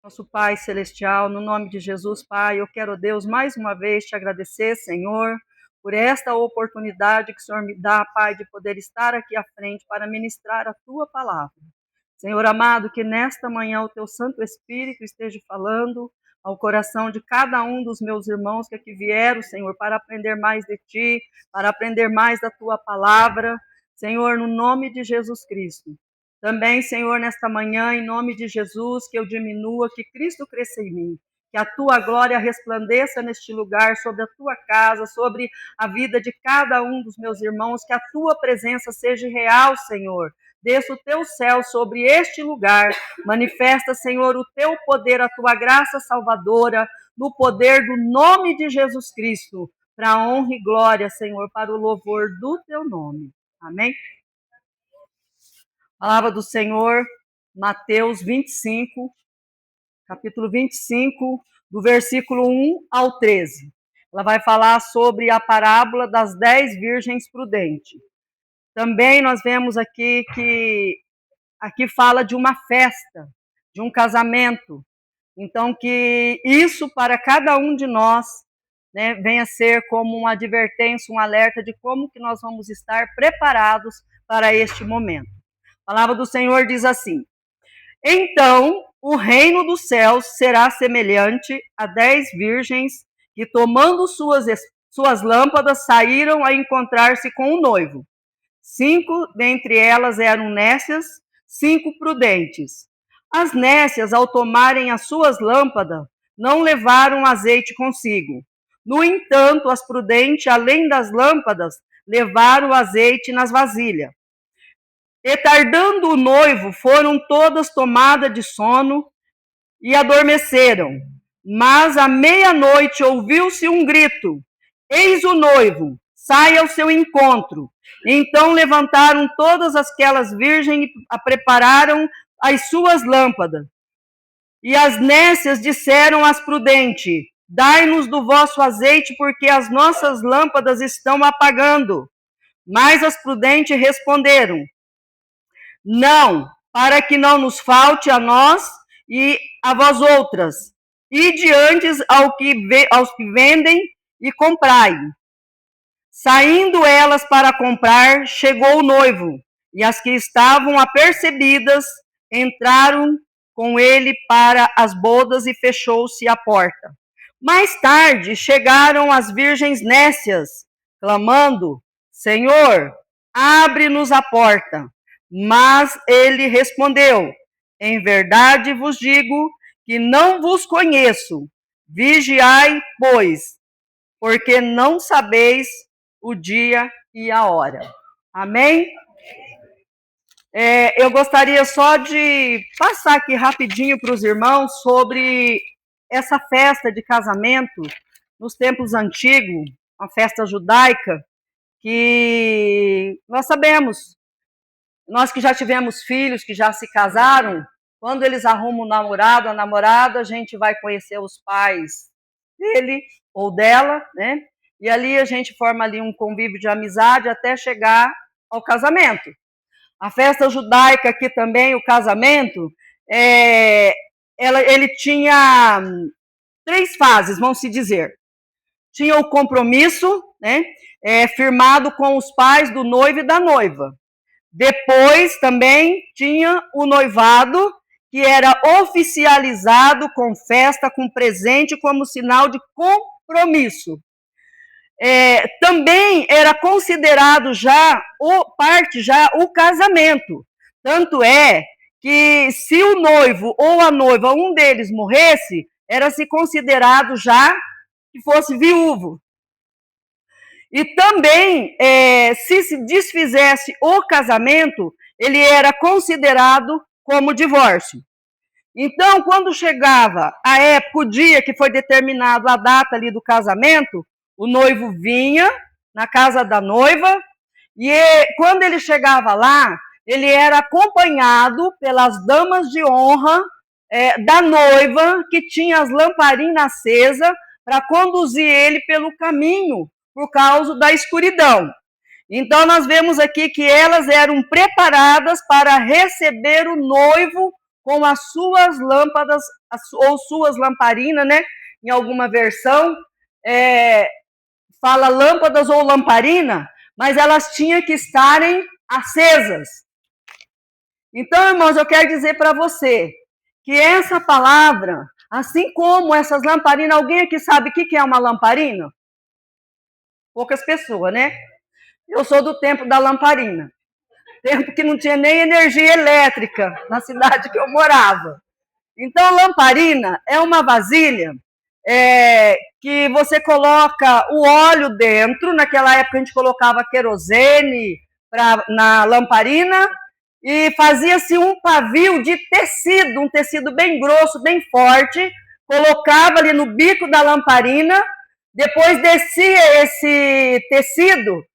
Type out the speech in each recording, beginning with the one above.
Nosso Pai Celestial, no nome de Jesus, Pai, eu quero, Deus, mais uma vez te agradecer, Senhor, por esta oportunidade que o Senhor me dá, Pai, de poder estar aqui à frente para ministrar a Tua palavra. Senhor amado, que nesta manhã o Teu Santo Espírito esteja falando ao coração de cada um dos meus irmãos que aqui vieram, Senhor, para aprender mais de Ti, para aprender mais da Tua palavra, Senhor, no nome de Jesus Cristo. Também, Senhor, nesta manhã, em nome de Jesus, que eu diminua, que Cristo cresça em mim, que a Tua glória resplandeça neste lugar, sobre a Tua casa, sobre a vida de cada um dos meus irmãos, que a Tua presença seja real, Senhor. Desça o Teu céu sobre este lugar, manifesta, Senhor, o Teu poder, a Tua graça salvadora, no poder do nome de Jesus Cristo, para a honra e glória, Senhor, para o louvor do Teu nome. Amém? Palavra do Senhor, Mateus 25, capítulo 25, do versículo 1 ao 13. Ela vai falar sobre a parábola das 10 virgens prudentes. Também nós vemos aqui que aqui fala de uma festa, de um casamento. Então, que isso para cada um de nós, né, venha ser como uma advertência, um alerta de como que nós vamos estar preparados para este momento. A palavra do Senhor diz assim: então o reino dos céus será semelhante a 10 virgens que, tomando suas lâmpadas, saíram a encontrar-se com o noivo. 5 dentre elas eram nécias, 5 prudentes. As nécias, ao tomarem as suas lâmpadas, não levaram azeite consigo. No entanto, as prudentes, além das lâmpadas, levaram o azeite nas vasilhas. E tardando o noivo, foram todas tomadas de sono e adormeceram. Mas à meia-noite ouviu-se um grito: eis o noivo, sai ao seu encontro. Então levantaram todas aquelas virgens e prepararam as suas lâmpadas. E as nécias disseram às prudentes: dai-nos do vosso azeite, porque as nossas lâmpadas estão apagando. Mas as prudentes responderam: não, para que não nos falte a nós e a vós outras. Ide antes aos que vendem e comprai. Saindo elas para comprar, chegou o noivo, e as que estavam apercebidas entraram com ele para as bodas e fechou-se a porta. Mais tarde chegaram as virgens nécias, clamando: Senhor, abre-nos a porta. Mas ele respondeu: em verdade vos digo que não vos conheço. Vigiai, pois, porque não sabeis o dia e a hora. Amém? Eu gostaria só de passar aqui rapidinho para os irmãos sobre essa festa de casamento nos tempos antigos, uma festa judaica, que nós sabemos, nós que já tivemos filhos, que já se casaram, quando eles arrumam um namorado, a namorada, a gente vai conhecer os pais dele ou dela, né? E ali a gente forma ali um convívio de amizade até chegar ao casamento. A festa judaica aqui também, o casamento, ele tinha 3 fases, vamos se dizer. Tinha o compromisso, né, firmado com os pais do noivo e da noiva. Depois também tinha o noivado, que era oficializado com festa, com presente, como sinal de compromisso. Também era considerado já o casamento. Tanto é que se o noivo ou a noiva, um deles morresse, era se considerado já que fosse viúvo. E também, se desfizesse o casamento, ele era considerado como divórcio. Então, quando chegava a época, o dia que foi determinado a data ali do casamento, o noivo vinha na casa da noiva e quando ele chegava lá, ele era acompanhado pelas damas de honra da noiva, que tinha as lamparinas acesas para conduzir ele pelo caminho, por causa da escuridão. Então, nós vemos aqui que elas eram preparadas para receber o noivo com as suas lâmpadas ou suas lamparinas, né? Em alguma versão, fala lâmpadas ou lamparina, mas elas tinham que estarem acesas. Então, irmãos, eu quero dizer para você que essa palavra, assim como essas lamparinas, alguém aqui sabe o que é uma lamparina? Poucas pessoas, né? Eu sou do tempo da lamparina. Tempo que não tinha nem energia elétrica na cidade que eu morava. Então, lamparina é uma vasilha que você coloca o óleo dentro. Naquela época a gente colocava querosene na lamparina e fazia-se um pavio de tecido, um tecido bem grosso, bem forte, colocava ali no bico da lamparina, depois descia esse tecido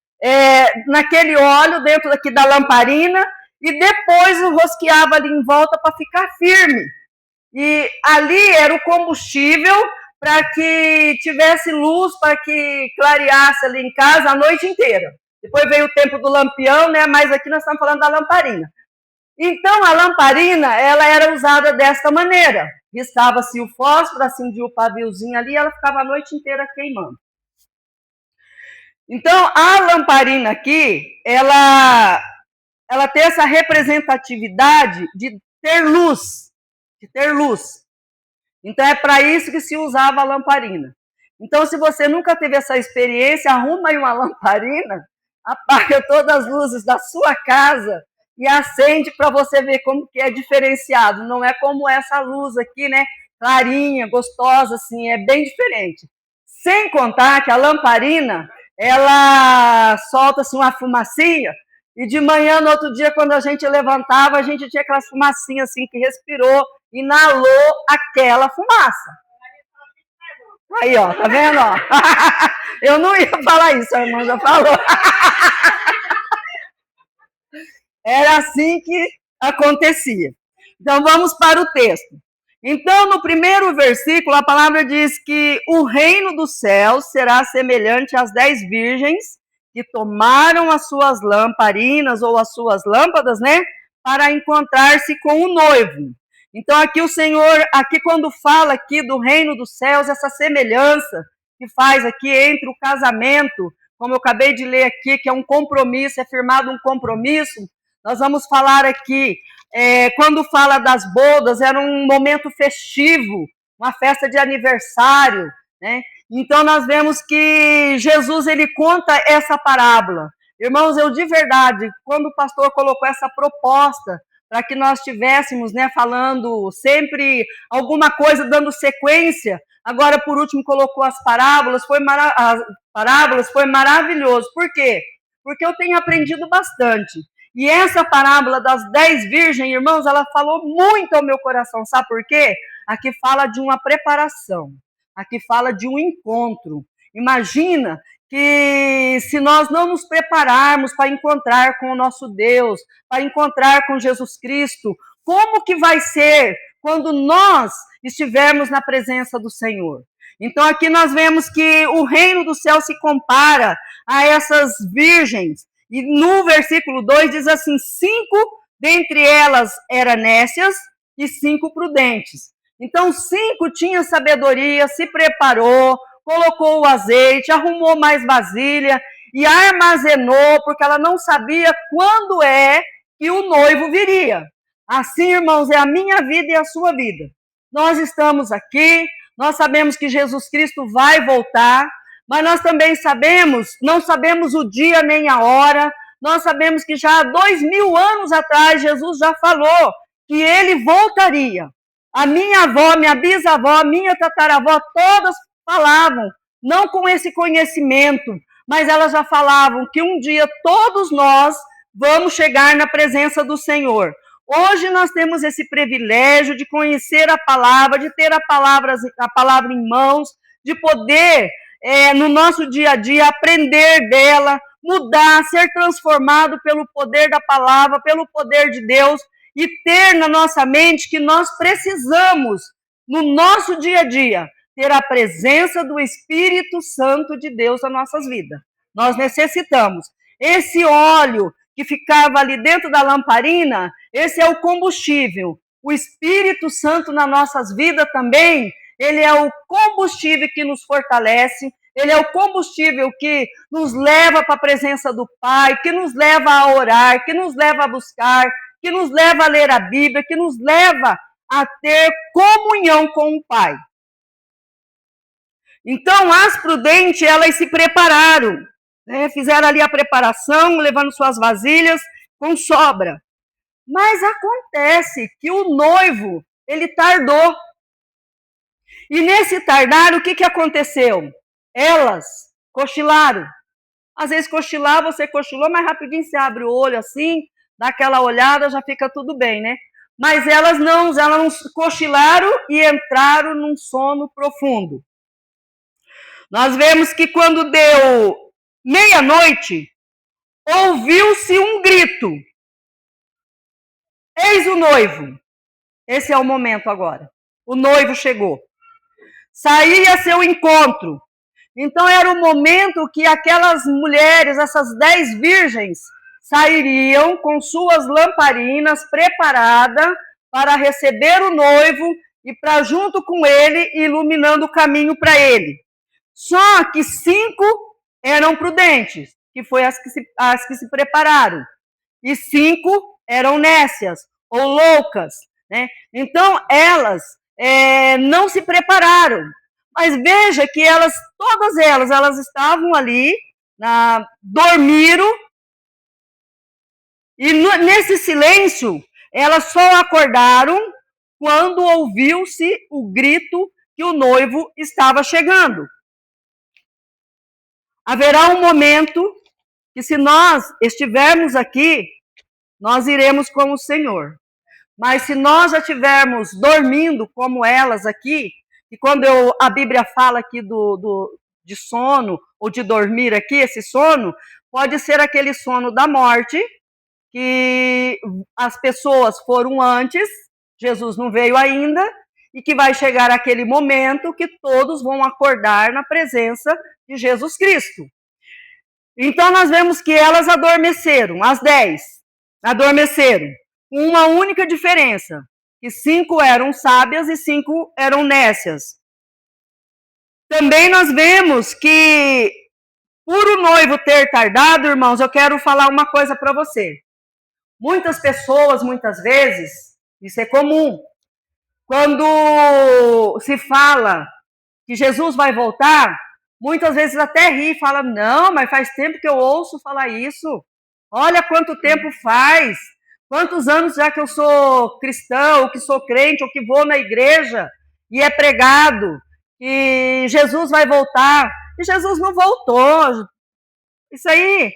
naquele óleo dentro aqui da lamparina e depois rosqueava ali em volta para ficar firme. E ali era o combustível para que tivesse luz, para que clareasse ali em casa a noite inteira. Depois veio o tempo do lampião, né? Mas aqui nós estamos falando da lamparina. Então, a lamparina, ela era usada desta maneira. Riscava-se o fósforo, acendia o paviozinho ali, e ela ficava a noite inteira queimando. Então, a lamparina aqui, ela tem essa representatividade de ter luz, Então, é para isso que se usava a lamparina. Então, se você nunca teve essa experiência, arruma aí uma lamparina, apaga todas as luzes da sua casa e acende para você ver como que é diferenciado. Não é como essa luz aqui, né? Clarinha, gostosa, assim, é bem diferente. Sem contar que a lamparina, ela solta assim, uma fumacinha, e de manhã, no outro dia, quando a gente levantava, a gente tinha aquelas fumacinhas assim, que respirou, inalou aquela fumaça. Aí, ó, tá vendo? Ó? Eu não ia falar isso, a irmã já falou. Era assim que acontecia. Então, vamos para o texto. Então, no primeiro versículo, a palavra diz que o reino dos céus será semelhante às 10 virgens que tomaram as suas lamparinas ou as suas lâmpadas, né, para encontrar-se com o noivo. Então, aqui o Senhor, aqui quando fala aqui do reino dos céus, essa semelhança que faz aqui entre o casamento, como eu acabei de ler aqui, que é um compromisso, é firmado um compromisso, nós vamos falar aqui, quando fala das bodas, era um momento festivo, uma festa de aniversário, né? Então, nós vemos que Jesus, ele conta essa parábola. Irmãos, eu de verdade, quando o pastor colocou essa proposta para que nós tivéssemos, né, falando sempre alguma coisa, dando sequência, agora, por último, colocou as parábolas, foi maravilhoso. Por quê? Porque eu tenho aprendido bastante. E essa parábola das 10 virgens, irmãos, ela falou muito ao meu coração. Sabe por quê? Aqui fala de uma preparação. Aqui fala de um encontro. Imagina que se nós não nos prepararmos para encontrar com o nosso Deus, para encontrar com Jesus Cristo, como que vai ser quando nós estivermos na presença do Senhor? Então aqui nós vemos que o reino do céu se compara a essas virgens. E no versículo 2 diz assim, 5 dentre elas eram nécias e 5 prudentes. Então 5 tinham sabedoria, se preparou, colocou o azeite, arrumou mais vasilha e armazenou, porque ela não sabia quando é que o noivo viria. Assim, irmãos, é a minha vida e a sua vida. Nós estamos aqui, nós sabemos que Jesus Cristo vai voltar, mas nós também sabemos, não sabemos o dia nem a hora, nós sabemos que já há 2000 anos atrás Jesus já falou que ele voltaria. A minha avó, minha bisavó, minha tataravó, todas falavam, não com esse conhecimento, mas elas já falavam que um dia todos nós vamos chegar na presença do Senhor. Hoje nós temos esse privilégio de conhecer a palavra, de ter a palavra em mãos, de poder no nosso dia a dia, aprender dela, mudar, ser transformado pelo poder da palavra, pelo poder de Deus, e ter na nossa mente que nós precisamos, no nosso dia a dia, ter a presença do Espírito Santo de Deus nas nossas vidas. Nós necessitamos. Esse óleo que ficava ali dentro da lamparina, esse é o combustível. O Espírito Santo nas nossas vidas também, ele é o combustível que nos fortalece, ele é o combustível que nos leva para a presença do Pai, que nos leva a orar, que nos leva a buscar, que nos leva a ler a Bíblia, que nos leva a ter comunhão com o Pai. Então, as prudentes, elas se prepararam, né? Fizeram ali a preparação, levando suas vasilhas com sobra. Mas acontece que o noivo, ele tardou. E nesse tardar, o que aconteceu? Elas cochilaram. Às vezes cochilar, você cochilou, mas rapidinho você abre o olho assim, dá aquela olhada, já fica tudo bem, né? Mas elas não cochilaram e entraram num sono profundo. Nós vemos que quando deu meia-noite, ouviu-se um grito. Eis o noivo. Esse é o momento agora. O noivo chegou. Saía a seu encontro. Então era o momento que aquelas mulheres, essas 10 virgens, sairiam com suas lamparinas preparadas para receber o noivo e para junto com ele, iluminando o caminho para ele. Só que 5 eram prudentes, que foi as que se prepararam. E 5 eram nécias, ou loucas, né? Então, elas não se prepararam. Mas veja que todas elas estavam ali, dormiram, e nesse silêncio, elas só acordaram quando ouviu-se o grito que o noivo estava chegando. Haverá um momento que, se nós estivermos aqui, nós iremos com o Senhor. Mas se nós já estivermos dormindo como elas aqui, e quando a Bíblia fala aqui de sono, ou de dormir aqui, esse sono, pode ser aquele sono da morte, que as pessoas foram antes, Jesus não veio ainda, e que vai chegar aquele momento que todos vão acordar na presença de Jesus Cristo. Então, nós vemos que elas adormeceram, as 10 adormeceram, com uma única diferença, que 5 eram sábias e 5 eram nécias. Também nós vemos que, por o noivo ter tardado, irmãos, eu quero falar uma coisa para você. Muitas pessoas, muitas vezes, isso é comum, quando se fala que Jesus vai voltar, muitas vezes até ri e fala, não, mas faz tempo que eu ouço falar isso. Olha quanto tempo faz. Quantos anos já que eu sou cristão, ou que sou crente, ou que vou na igreja e é pregado, e Jesus vai voltar. E Jesus não voltou. Isso aí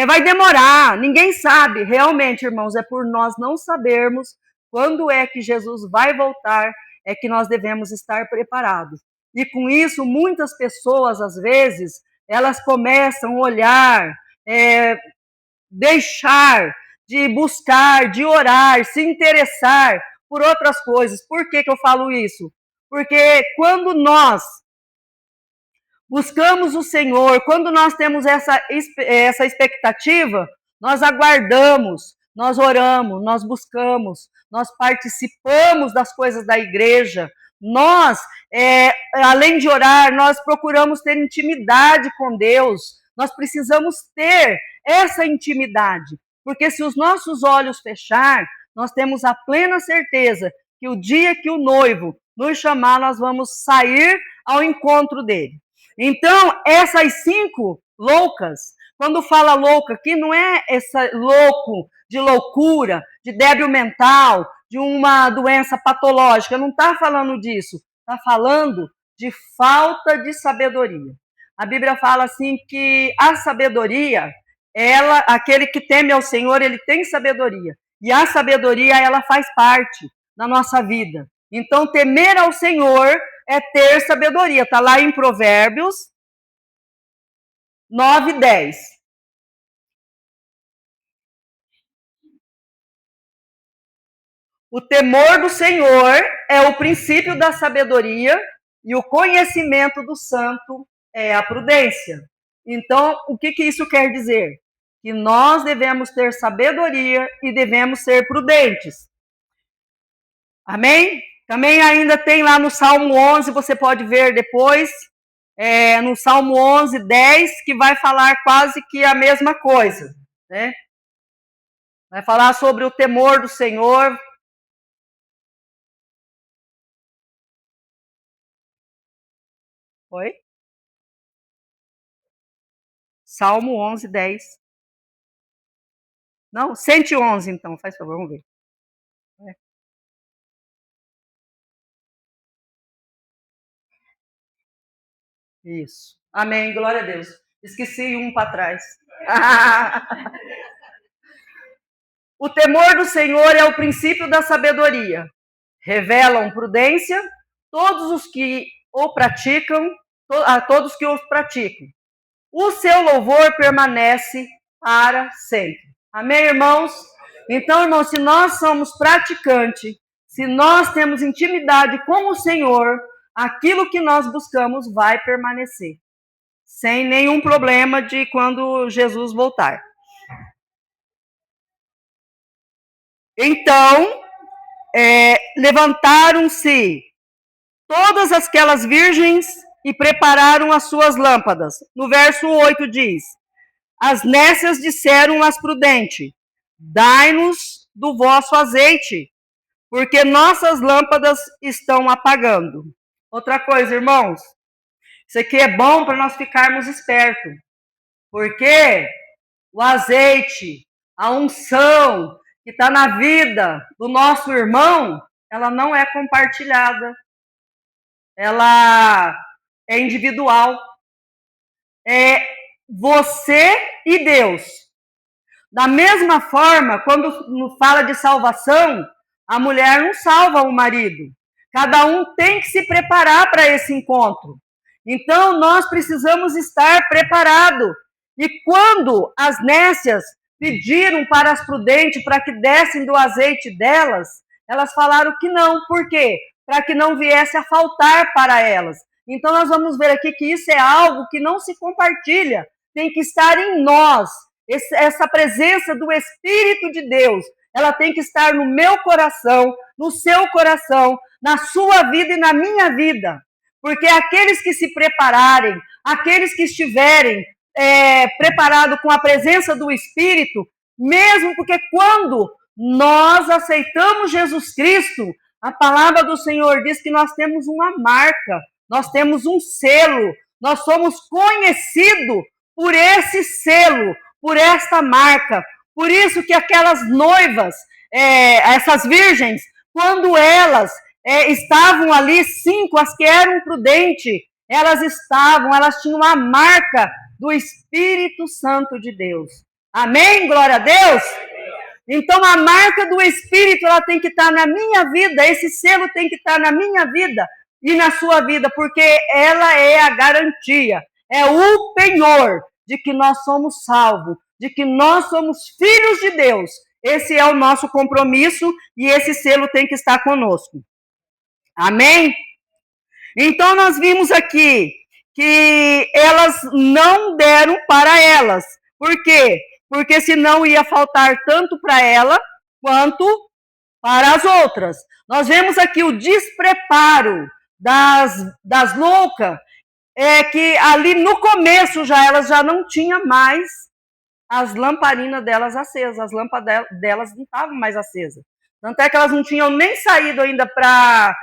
vai demorar. Ninguém sabe. Realmente, irmãos, é por nós não sabermos quando é que Jesus vai voltar, é que nós devemos estar preparados. E com isso, muitas pessoas, às vezes, elas começam a olhar, deixar de buscar, de orar, se interessar por outras coisas. Por que eu falo isso? Porque quando nós buscamos o Senhor, quando nós temos essa expectativa, nós aguardamos, nós oramos, nós buscamos, nós participamos das coisas da igreja, nós, além de orar, nós procuramos ter intimidade com Deus, nós precisamos ter essa intimidade, porque se os nossos olhos fechar, nós temos a plena certeza que o dia que o noivo nos chamar, nós vamos sair ao encontro dele. Então, essas 5 loucas, quando fala louca aqui, não é essa louco de loucura, de débil mental, de uma doença patológica, não está falando disso, está falando de falta de sabedoria. A Bíblia fala assim que a sabedoria, aquele que teme ao Senhor, ele tem sabedoria. E a sabedoria, ela faz parte da nossa vida. Então, temer ao Senhor é ter sabedoria. Está lá em Provérbios 9, 10. O temor do Senhor é o princípio da sabedoria e o conhecimento do santo é a prudência. Então, o que isso quer dizer? Que nós devemos ter sabedoria e devemos ser prudentes. Amém? Também ainda tem lá no Salmo 11, você pode ver depois, no Salmo 11, 10, que vai falar quase que a mesma coisa, né? Vai falar sobre o temor do Senhor. Oi? Salmo 11, 10. Não, 111 então, faz favor, vamos ver. Isso. Amém, glória a Deus. Esqueci um para trás. O temor do Senhor é o princípio da sabedoria. Revelam prudência todos os que o praticam, a todos que os praticam. O seu louvor permanece para sempre. Amém, irmãos? Então, irmãos, se nós somos praticantes, se nós temos intimidade com o Senhor, aquilo que nós buscamos vai permanecer, sem nenhum problema de quando Jesus voltar. Então, levantaram-se todas aquelas virgens e prepararam as suas lâmpadas. No verso 8 diz: as nécias disseram às prudentes: dai-nos do vosso azeite, porque nossas lâmpadas estão apagando. Outra coisa, irmãos, isso aqui é bom para nós ficarmos espertos, porque o azeite, a unção que está na vida do nosso irmão, ela não é compartilhada, ela é individual. É você e Deus. Da mesma forma, quando fala de salvação, a mulher não salva o marido. Cada um tem que se preparar para esse encontro. Então, nós precisamos estar preparados. E quando as nécias pediram para as prudentes para que dessem do azeite delas, elas falaram que não. Por quê? Para que não viesse a faltar para elas. Então, nós vamos ver aqui que isso é algo que não se compartilha. Tem que estar em nós. Essa presença do Espírito de Deus, ela tem que estar no meu coração, no seu coração, na sua vida e na minha vida. Porque aqueles que se prepararem, aqueles que estiverem preparados com a presença do Espírito, mesmo porque quando nós aceitamos Jesus Cristo, a palavra do Senhor diz que nós temos uma marca, nós temos um selo, nós somos conhecidos por esse selo, por esta marca. Por isso que aquelas noivas, essas virgens, quando elas estavam ali, 5, as que eram prudentes, elas tinham a marca do Espírito Santo de Deus. Amém? Glória a Deus? Então, a marca do Espírito, ela tem que estar na minha vida, esse selo tem que estar na minha vida e na sua vida, porque ela é a garantia, é o penhor de que nós somos salvos, de que nós somos filhos de Deus. Esse é o nosso compromisso e esse selo tem que estar conosco. Amém? Então, nós vimos aqui que elas não deram para elas. Por quê? Porque senão ia faltar tanto para ela quanto para as outras. Nós vemos aqui o despreparo das loucas, que ali no começo elas já não tinham mais as lamparinas delas acesas, as lâmpadas delas não estavam mais acesas. Tanto é que elas não tinham nem saído ainda para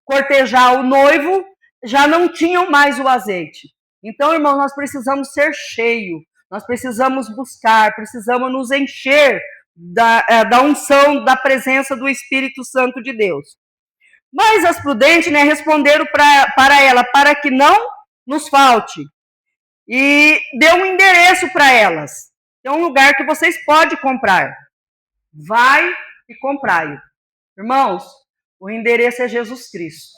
cortejar o noivo, já não tinham mais o azeite. Então, irmão, nós precisamos ser cheios, nós precisamos buscar, precisamos nos encher da unção, da presença do Espírito Santo de Deus. Mas as prudentes, responderam para ela, para que não nos falte. E deu um endereço para elas. É um lugar que vocês podem comprar. Vai e comprai. Irmãos, o endereço é Jesus Cristo.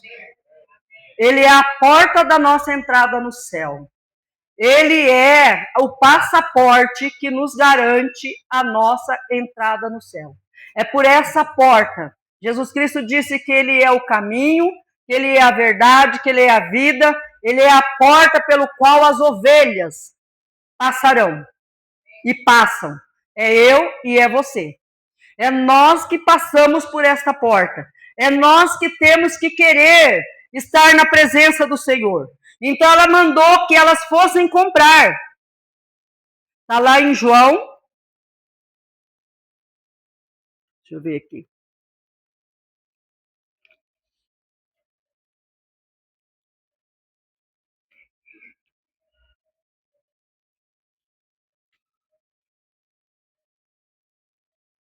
Ele é a porta da nossa entrada no céu. Ele é o passaporte que nos garante a nossa entrada no céu. É por essa porta. Jesus Cristo disse que Ele é o caminho, que Ele é a verdade, que Ele é a vida. Ele é a porta pelo qual as ovelhas passarão e passam. É eu e é você. É nós que passamos por esta porta. É nós que temos que querer estar na presença do Senhor. Então ela mandou que elas fossem comprar. Está lá em João. Deixa eu ver aqui.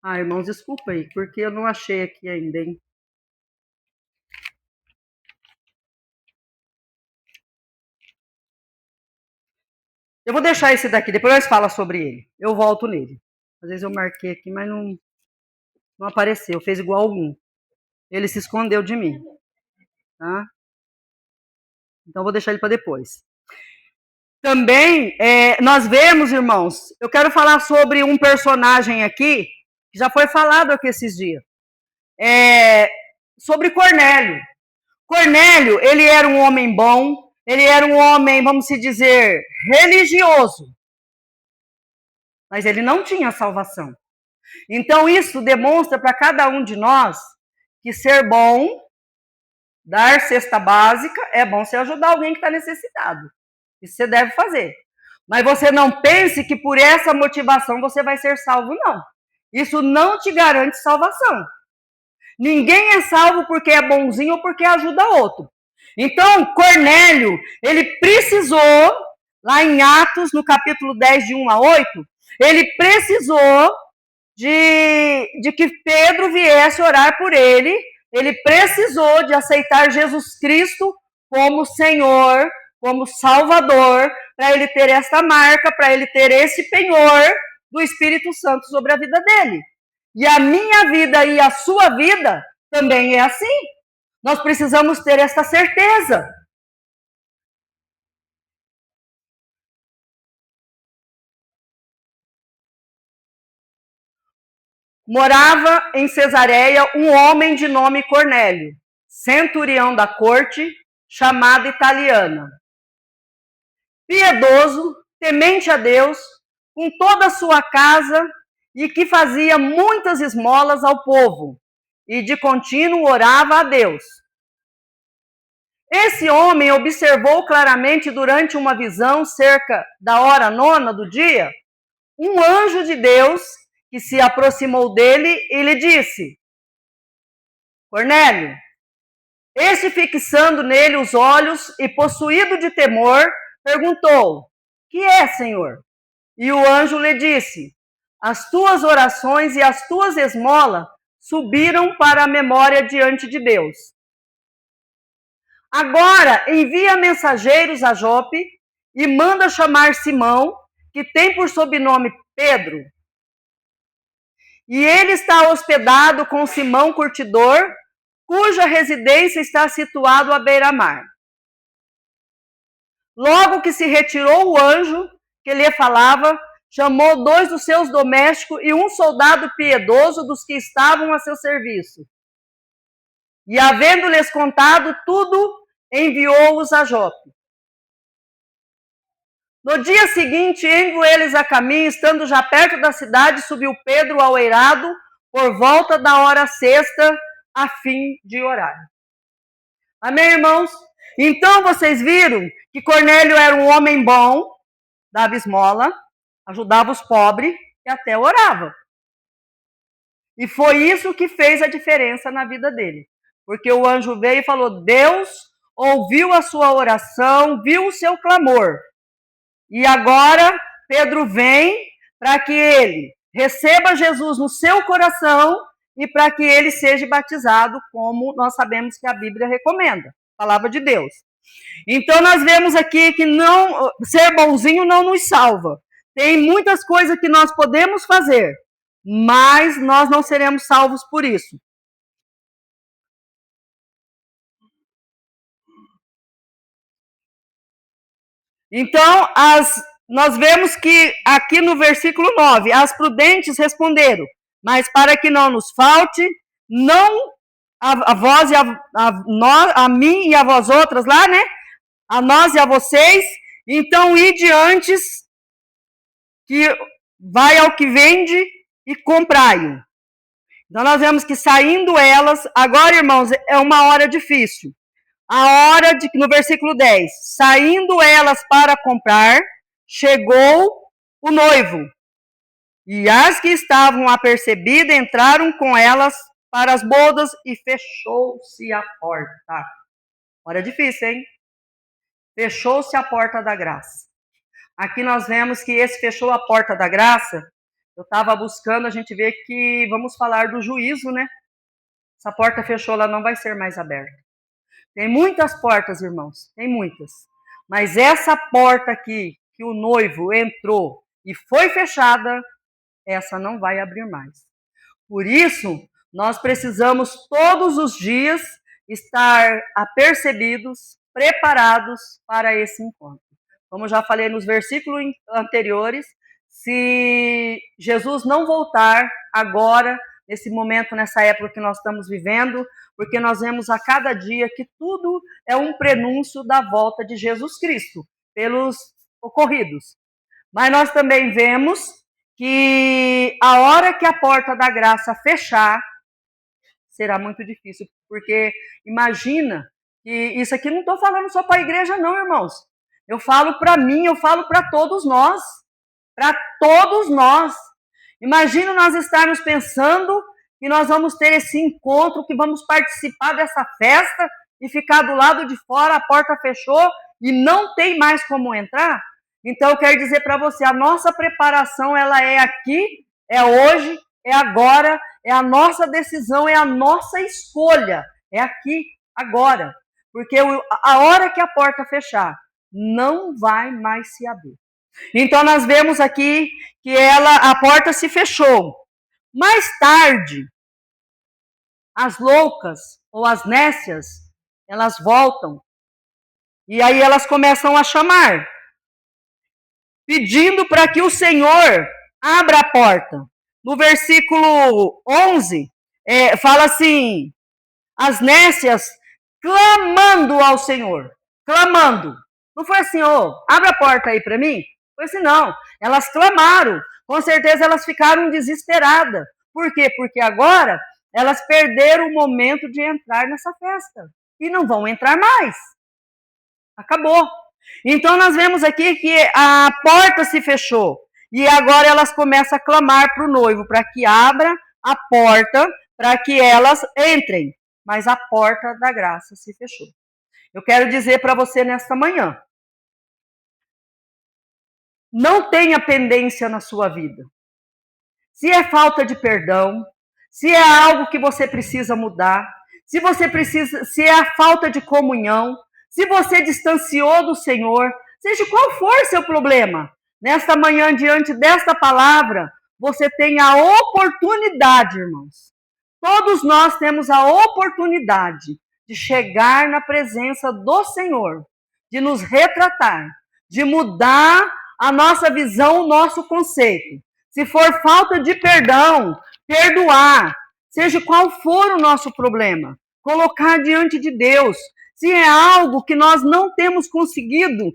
Irmãos, desculpa aí, porque eu não achei aqui ainda, hein? Eu vou deixar esse daqui, depois nós falamos sobre ele. Eu volto nele. Às vezes eu marquei aqui, mas não apareceu. Fez igual algum. Ele se escondeu de mim. Tá? Então, vou deixar ele para depois. Também, nós vemos, irmãos, eu quero falar sobre um personagem aqui, que já foi falado aqui esses dias. Sobre Cornélio. Cornélio, ele era um homem bom, ele era um homem, vamos dizer, religioso. Mas ele não tinha salvação. Então, isso demonstra para cada um de nós que ser bom, dar cesta básica, é bom você ajudar alguém que está necessitado. Isso você deve fazer. Mas você não pense que por essa motivação você vai ser salvo, não. Isso não te garante salvação. Ninguém é salvo porque é bonzinho ou porque ajuda outro. Então, Cornélio, ele precisou, lá em Atos, no capítulo 10, de 1 a 8, ele precisou de que Pedro viesse orar por ele. Ele precisou de aceitar Jesus Cristo como Senhor, como Salvador, para ele ter esta marca, para ele ter esse penhor do Espírito Santo sobre a vida dele. E a minha vida e a sua vida também é assim. Nós precisamos ter esta certeza. Morava em Cesareia um homem de nome Cornélio, centurião da corte, chamada Italiana. Piedoso, temente a Deus, com toda a sua casa, e que fazia muitas esmolas ao povo, e de contínuo orava a Deus. Esse homem observou claramente durante uma visão, cerca da hora 9 do dia, um anjo de Deus que se aproximou dele e lhe disse: Cornélio. Este, fixando nele os olhos e possuído de temor, perguntou: que é, Senhor? E o anjo lhe disse: as tuas orações e as tuas esmolas subiram para a memória diante de Deus. Agora envia mensageiros a Jope e manda chamar Simão, que tem por sobrenome Pedro. E ele está hospedado com Simão Curtidor, cuja residência está situada à beira-mar. Logo que se retirou o anjo que lhe falava, chamou 2 dos seus domésticos e um soldado piedoso dos que estavam a seu serviço. E, havendo-lhes contado tudo, enviou-os a Jope. No dia seguinte, indo eles a caminho, estando já perto da cidade, subiu Pedro ao eirado, por volta da hora sexta, a fim de orar. Amém, irmãos? Então, vocês viram que Cornélio era um homem bom, dava esmola, ajudava os pobres e até orava. E foi isso que fez a diferença na vida dele. Porque o anjo veio e falou: Deus ouviu a sua oração, viu o seu clamor. E agora Pedro vem para que ele receba Jesus no seu coração e para que ele seja batizado, como nós sabemos que a Bíblia recomenda, a palavra de Deus. Então nós vemos aqui que não ser bonzinho não nos salva. Tem muitas coisas que nós podemos fazer, mas nós não seremos salvos por isso. Então, nós vemos que aqui no versículo 9, as prudentes responderam: mas para que não nos falte, não a vós e a mim e a vós outras lá, né? A nós e a vocês, então ide antes, que vai ao que vende e comprai-o. Então nós vemos que saindo elas, agora, irmãos, é uma hora difícil. A hora de, no versículo 10, saindo elas para comprar, chegou o noivo. E as que estavam apercebidas entraram com elas para as bodas e fechou-se a porta. Hora difícil, hein? Fechou-se a porta da graça. Aqui nós vemos que esse fechou a porta da graça. Eu estava buscando, a gente vê que vamos falar do juízo, né? Essa porta fechou, ela não vai ser mais aberta. Tem muitas portas, irmãos, tem muitas. Mas essa porta aqui, que o noivo entrou e foi fechada, essa não vai abrir mais. Por isso, nós precisamos todos os dias estar apercebidos, preparados para esse encontro. Como já falei nos versículos anteriores, se Jesus não voltar agora, nesse momento, nessa época que nós estamos vivendo, porque nós vemos a cada dia que tudo é um prenúncio da volta de Jesus Cristo, pelos ocorridos. Mas nós também vemos que a hora que a porta da graça fechar, será muito difícil, porque imagina que isso aqui não estou falando só para a igreja não, irmãos. Eu falo para mim, eu falo para todos nós. Para todos nós. Imagina nós estarmos pensando que nós vamos ter esse encontro, que vamos participar dessa festa e ficar do lado de fora, a porta fechou e não tem mais como entrar. Então eu quero dizer para você, a nossa preparação ela é aqui, é hoje, é agora, é a nossa decisão, é a nossa escolha, é aqui, agora. Porque a hora que a porta fechar, não vai mais se abrir. Então nós vemos aqui que a porta se fechou. Mais tarde, as loucas ou as nécias, elas voltam. E aí elas começam a chamar, pedindo para que o Senhor abra a porta. No versículo 11, fala assim, as nécias clamando ao Senhor, clamando. Não foi assim, abre a porta aí para mim? Foi assim, não. Elas clamaram. Com certeza elas ficaram desesperadas. Por quê? Porque agora elas perderam o momento de entrar nessa festa. E não vão entrar mais. Acabou. Então nós vemos aqui que a porta se fechou. E agora elas começam a clamar para o noivo, para que abra a porta, para que elas entrem. Mas a porta da graça se fechou. Eu quero dizer para você nesta manhã, não tenha pendência na sua vida. Se é falta de perdão, se é algo que você precisa mudar, se é a falta de comunhão, se você distanciou do Senhor, seja qual for seu problema, nesta manhã, diante desta palavra, você tem a oportunidade, irmãos. Todos nós temos a oportunidade de chegar na presença do Senhor, de nos retratar, de mudar a nossa visão, o nosso conceito. Se for falta de perdão, perdoar, seja qual for o nosso problema, colocar diante de Deus. Se é algo que nós não temos conseguido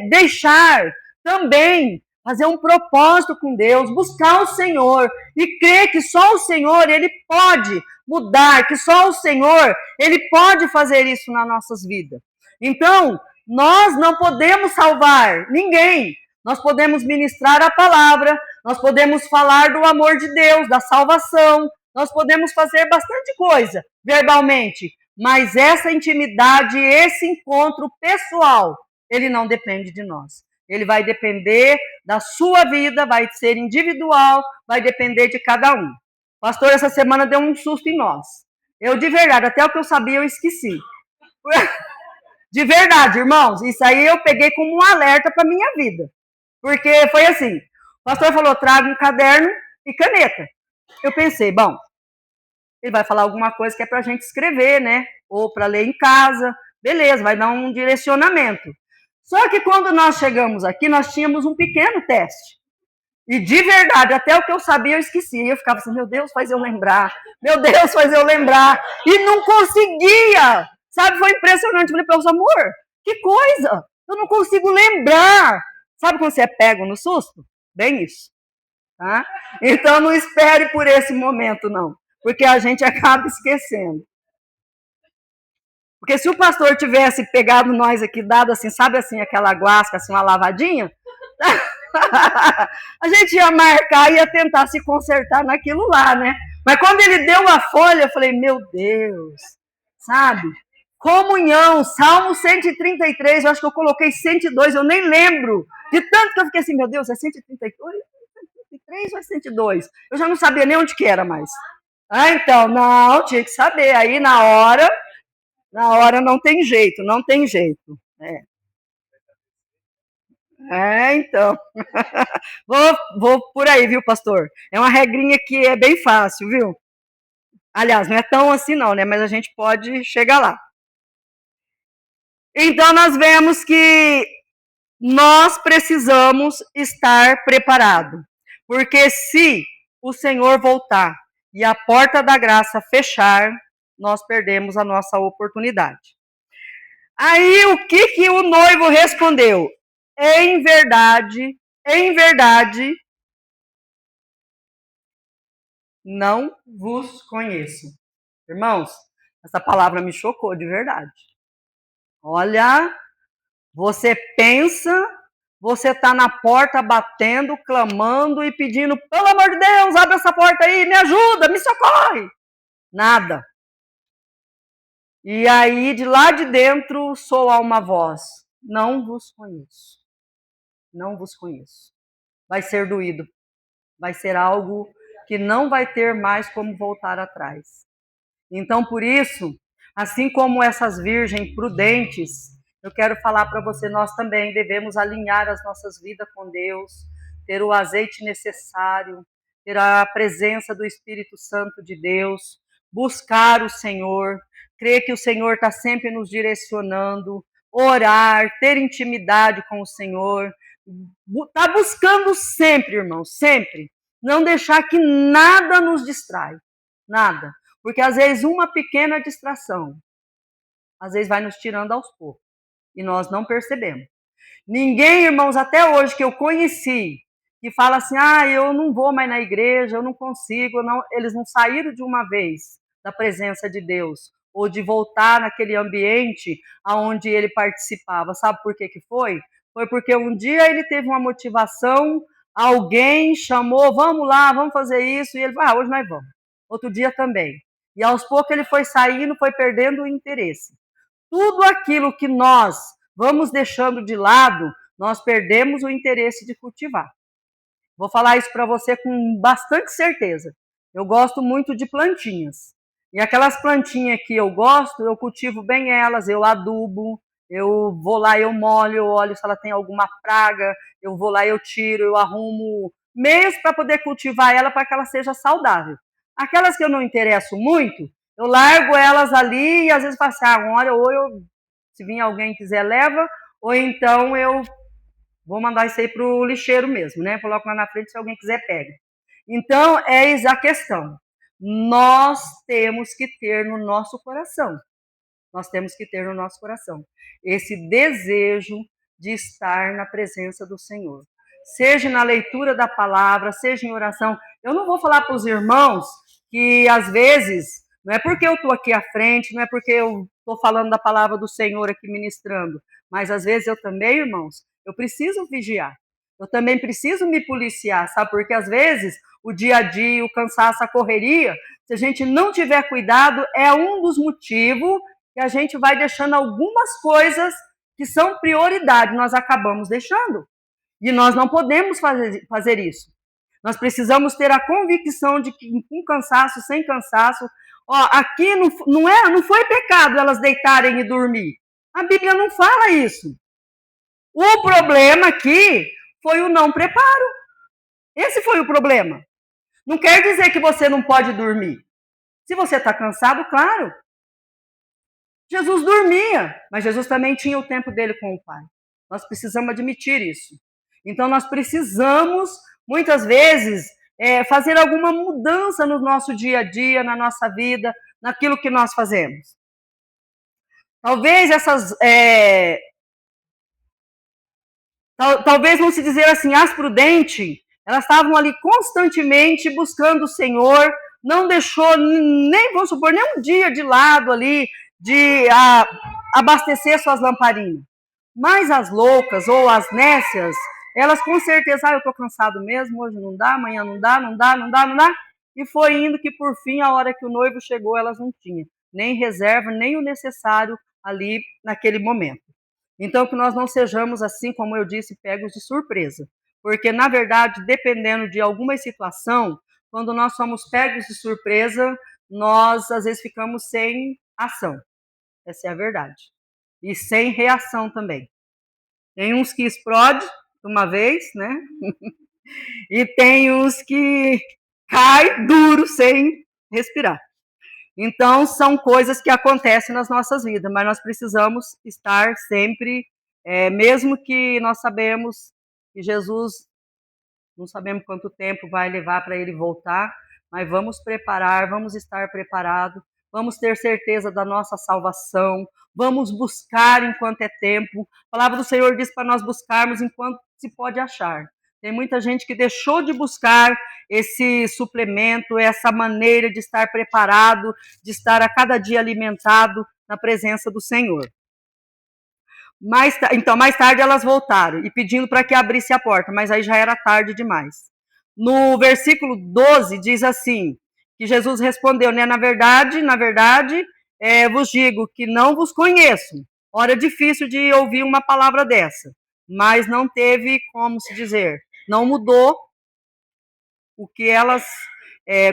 deixar, também fazer um propósito com Deus, buscar o Senhor e crer que só o Senhor, Ele pode mudar, que só o Senhor, Ele pode fazer isso nas nossas vidas. Então, nós não podemos salvar ninguém. Nós podemos ministrar a palavra, nós podemos falar do amor de Deus, da salvação, nós podemos fazer bastante coisa verbalmente, mas essa intimidade, esse encontro pessoal, ele não depende de nós. Ele vai depender da sua vida, vai ser individual, vai depender de cada um. O pastor, essa semana deu um susto em nós. Eu, de verdade, até o que eu sabia, eu esqueci. De verdade, irmãos, isso aí eu peguei como um alerta para a minha vida. Porque foi assim, o pastor falou, traga um caderno e caneta. Eu pensei, bom, ele vai falar alguma coisa que é para a gente escrever, né? Ou para ler em casa, beleza, vai dar um direcionamento. Só que quando nós chegamos aqui, nós tínhamos um pequeno teste. E de verdade, até o que eu sabia, eu esqueci. Eu ficava assim, meu Deus, faz eu lembrar. Meu Deus, faz eu lembrar. E não conseguia. Sabe, foi impressionante. Eu falei para o amor, que coisa. Eu não consigo lembrar. Sabe quando você é pego no susto? Bem isso. tá? Então não espere por esse momento, não, porque a gente acaba esquecendo. Porque se o pastor tivesse pegado nós aqui, dado assim, sabe assim, aquela guasca, assim, uma lavadinha, a gente ia marcar e ia tentar se consertar naquilo lá, né? Mas quando ele deu a folha, eu falei, meu Deus, sabe? Comunhão, Salmo 133, eu acho que eu coloquei 102, eu nem lembro. De tanto que eu fiquei assim, meu Deus, é 133 ou é 102? Eu já não sabia nem onde que era mais. Ah, então, não, tinha que saber. Aí na hora não tem jeito, não tem jeito. Então. Vou por aí, viu, pastor? É uma regrinha que é bem fácil, viu? Aliás, não é tão assim não, né? Mas a gente pode chegar lá. Então, nós vemos que nós precisamos estar preparados. Porque se o Senhor voltar e a porta da graça fechar, nós perdemos a nossa oportunidade. Aí, o que o noivo respondeu? Em verdade, não vos conheço. Irmãos, essa palavra me chocou de verdade. Olha, você pensa, você está na porta batendo, clamando e pedindo, pelo amor de Deus, abre essa porta aí, me ajuda, me socorre. Nada. E aí, de lá de dentro, soa uma voz, não vos conheço. Não vos conheço. Vai ser doído. Vai ser algo que não vai ter mais como voltar atrás. Então, por isso, assim como essas virgens prudentes, eu quero falar para você, nós também devemos alinhar as nossas vidas com Deus, ter o azeite necessário, ter a presença do Espírito Santo de Deus, buscar o Senhor, crer que o Senhor está sempre nos direcionando, orar, ter intimidade com o Senhor, tá buscando sempre, irmão, sempre. Não deixar que nada nos distrai, nada. Porque às vezes uma pequena distração, às vezes vai nos tirando aos poucos. E nós não percebemos. Ninguém, irmãos, até hoje que eu conheci, que fala assim, eu não vou mais na igreja, eu não consigo, eles não saíram de uma vez da presença de Deus, ou de voltar naquele ambiente onde ele participava. Sabe por que foi? Foi porque um dia ele teve uma motivação, alguém chamou, vamos lá, vamos fazer isso, e ele falou, hoje nós vamos. Outro dia também. E aos poucos ele foi saindo, foi perdendo o interesse. Tudo aquilo que nós vamos deixando de lado, nós perdemos o interesse de cultivar. Vou falar isso para você com bastante certeza. Eu gosto muito de plantinhas. E aquelas plantinhas que eu gosto, eu cultivo bem elas, eu adubo, eu vou lá, eu molho, eu olho se ela tem alguma praga, eu vou lá, eu tiro, eu arrumo meios para poder cultivar ela para que ela seja saudável. Aquelas que eu não interesso muito, eu largo elas ali e às vezes faço uma hora, ou eu, se vir alguém quiser, leva, ou então eu vou mandar isso aí para o lixeiro mesmo, né? Coloco lá na frente, se alguém quiser, pega. Então, eis a questão. Nós temos que ter no nosso coração, esse desejo de estar na presença do Senhor. Seja na leitura da palavra, seja em oração. Eu não vou falar para os irmãos que, às vezes, não é porque eu estou aqui à frente, não é porque eu estou falando da palavra do Senhor aqui ministrando, mas às vezes eu também, irmãos, eu preciso vigiar. Eu também preciso me policiar, sabe? Porque às vezes o dia a dia, o cansaço, a correria, se a gente não tiver cuidado, é um dos motivos que a gente vai deixando algumas coisas que são prioridade, nós acabamos deixando. E nós não podemos fazer isso. Nós precisamos ter a convicção de que com cansaço, sem cansaço, aqui não foi pecado elas deitarem e dormir. A Bíblia não fala isso. O problema aqui foi o não preparo. Esse foi o problema. Não quer dizer que você não pode dormir. Se você está cansado, claro. Jesus dormia, mas Jesus também tinha o tempo dele com o Pai. Nós precisamos admitir isso. Então, nós precisamos, muitas vezes, fazer alguma mudança no nosso dia a dia, na nossa vida, naquilo que nós fazemos. Talvez talvez vamos se dizer assim, as prudentes, Elas estavam ali constantemente buscando o Senhor, não deixou nem, vamos supor, nem um dia de lado ali, de abastecer suas lamparinas. Mas as loucas ou as nécias, elas com certeza, eu estou cansado mesmo, hoje não dá, amanhã não dá. E foi indo que por fim, a hora que o noivo chegou, elas não tinham nem reserva, nem o necessário ali naquele momento. Então, que nós não sejamos assim, como eu disse, pegos de surpresa. Porque, na verdade, dependendo de alguma situação, quando nós somos pegos de surpresa, nós, às vezes, ficamos sem ação. Essa é a verdade. E sem reação também. Tem uns que explode de uma vez, né? E tem uns que cai duro sem respirar. Então, são coisas que acontecem nas nossas vidas, mas nós precisamos estar sempre, mesmo que nós sabemos que Jesus, não sabemos quanto tempo vai levar para ele voltar, mas vamos preparar, vamos estar preparados, vamos ter certeza da nossa salvação, vamos buscar enquanto é tempo. A palavra do Senhor diz para nós buscarmos enquanto se pode achar. Tem muita gente que deixou de buscar esse suplemento, essa maneira de estar preparado, de estar a cada dia alimentado na presença do Senhor. Então, mais tarde elas voltaram e pedindo para que abrisse a porta, mas aí já era tarde demais. No versículo 12 diz assim, que Jesus respondeu, né? Na verdade, vos digo que não vos conheço. Ora, é difícil de ouvir uma palavra dessa, mas não teve como se dizer, não mudou o que elas,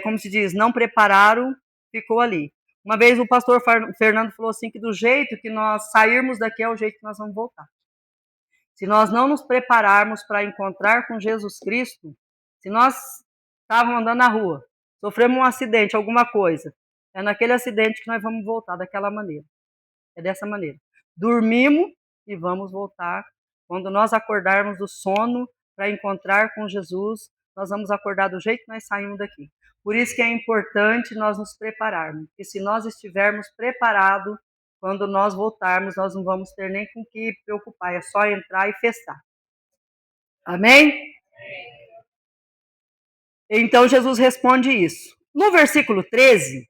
como se diz, não prepararam, ficou ali. Uma vez o pastor Fernando falou assim, que do jeito que nós sairmos daqui é o jeito que nós vamos voltar. Se nós não nos prepararmos para encontrar com Jesus Cristo, se nós estávamos andando na rua, sofremos um acidente, alguma coisa, é naquele acidente que nós vamos voltar daquela maneira. É dessa maneira. Dormimos e vamos voltar. Quando nós acordarmos do sono para encontrar com Jesus, nós vamos acordar do jeito que nós saímos daqui. Por isso que é importante nós nos prepararmos. E se nós estivermos preparados, quando nós voltarmos, nós não vamos ter nem com que preocupar. É só entrar e festar. Amém? Então Jesus responde isso. No versículo 13,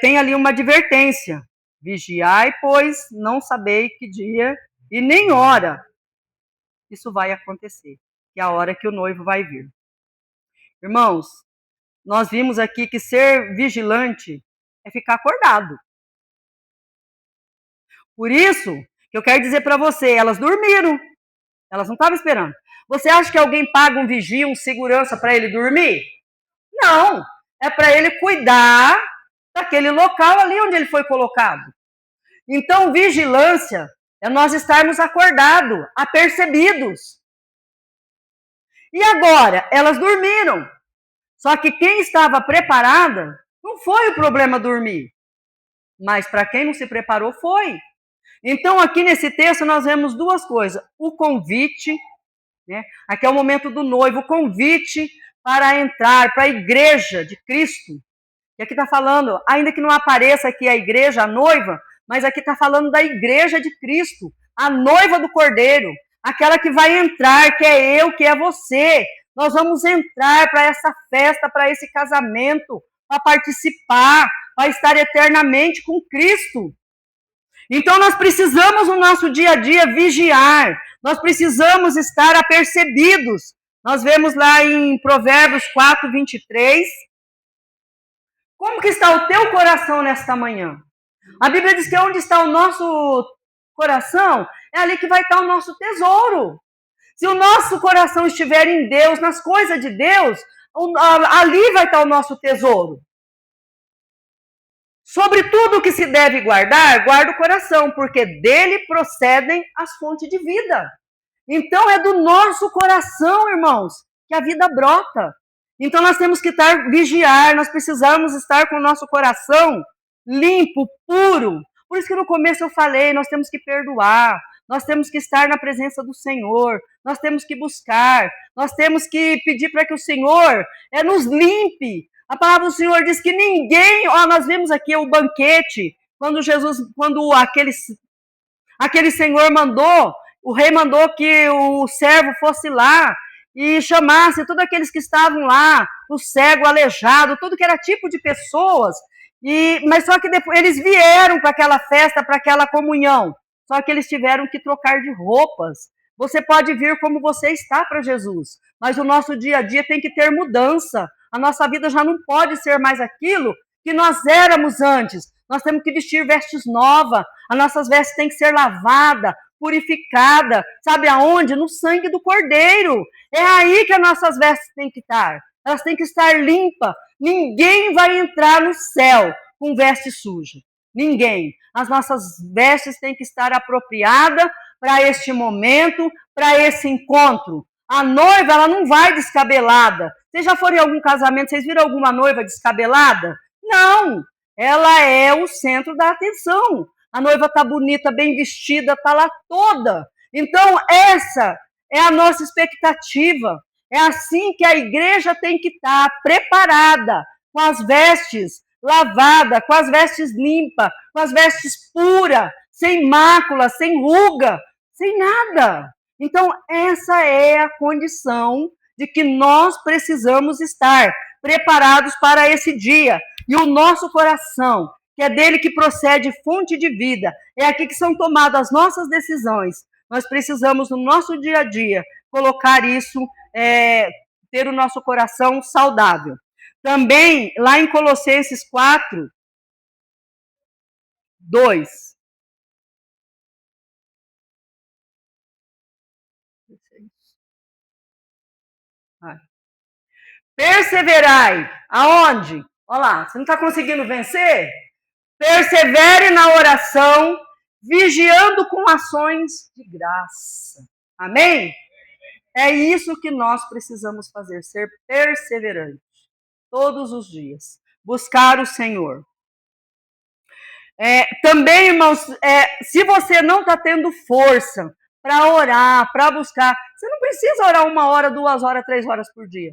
tem ali uma advertência. Vigiai, pois não sabei que dia e nem hora isso vai acontecer, que é a hora que o noivo vai vir. Irmãos, nós vimos aqui que ser vigilante é ficar acordado. Por isso, que eu quero dizer para você, elas dormiram, elas não estavam esperando. Você acha que alguém paga um vigia, um segurança para ele dormir? Não, é para ele cuidar daquele local ali onde ele foi colocado. Então, vigilância é nós estarmos acordados, apercebidos. E agora, elas dormiram. Só que quem estava preparada, não foi o problema dormir. Mas para quem não se preparou, foi. Então, aqui nesse texto, nós vemos duas coisas. O convite, né? Aqui é o momento do noivo, o convite para entrar para a igreja de Cristo. E aqui está falando, ainda que não apareça aqui a igreja, a noiva, mas aqui está falando da igreja de Cristo, a noiva do Cordeiro, aquela que vai entrar, que é eu, que é você. Nós vamos entrar para essa festa, para esse casamento, para participar, para estar eternamente com Cristo. Então nós precisamos no nosso dia a dia vigiar, nós precisamos estar apercebidos. Nós vemos lá em Provérbios 4, 23, como que está o teu coração nesta manhã? A Bíblia diz que onde está o nosso coração, é ali que vai estar o nosso tesouro. Se o nosso coração estiver em Deus, nas coisas de Deus, ali vai estar o nosso tesouro. Sobre tudo que se deve guardar, guarda o coração, porque dele procedem as fontes de vida. Então é do nosso coração, irmãos, que a vida brota. Então nós temos que vigiar, nós precisamos estar com o nosso coração limpo, puro. Por isso que no começo eu falei, nós temos que perdoar, nós temos que estar na presença do Senhor, nós temos que buscar, nós temos que pedir para que o Senhor nos limpe. A palavra do Senhor diz que ninguém, nós vemos aqui o banquete, quando aquele Senhor mandou, o rei mandou que o servo fosse lá, e chamasse todos aqueles que estavam lá, o cego, o aleijado, tudo que era tipo de pessoas, mas só que depois eles vieram para aquela festa, para aquela comunhão, só que eles tiveram que trocar de roupas. Você pode vir como você está para Jesus, mas o nosso dia a dia tem que ter mudança. A nossa vida já não pode ser mais aquilo que nós éramos antes. Nós temos que vestir vestes novas, as nossas vestes têm que ser lavadas, purificadas, sabe aonde? No sangue do Cordeiro. É aí que as nossas vestes têm que estar. Elas têm que estar limpas. Ninguém vai entrar no céu com veste suja. Ninguém. As nossas vestes têm que estar apropriadas para este momento, para esse encontro. A noiva, ela não vai descabelada. Vocês já foram em algum casamento, vocês viram alguma noiva descabelada? Não, ela é o centro da atenção. A noiva está bonita, bem vestida, está lá toda. Então, essa é a nossa expectativa. É assim que a igreja tem que estar preparada, com as vestes lavadas, com as vestes limpas, com as vestes puras, sem mácula, sem ruga, sem nada. Então, essa é a condição de que nós precisamos estar preparados para esse dia. E o nosso coração, que é dele que procede fonte de vida, é aqui que são tomadas as nossas decisões. Nós precisamos, no nosso dia a dia, colocar isso, ter o nosso coração saudável. Também, lá em Colossenses 4, 2. Perseverai. Aonde? Olha lá, você não está conseguindo vencer? Persevere na oração, vigiando com ações de graça. Amém? É isso que nós precisamos fazer, ser perseverantes todos os dias. Buscar o Senhor. Também, irmãos, se você não está tendo força para orar, para buscar, você não precisa orar 1 hora, 2 horas, 3 horas por dia.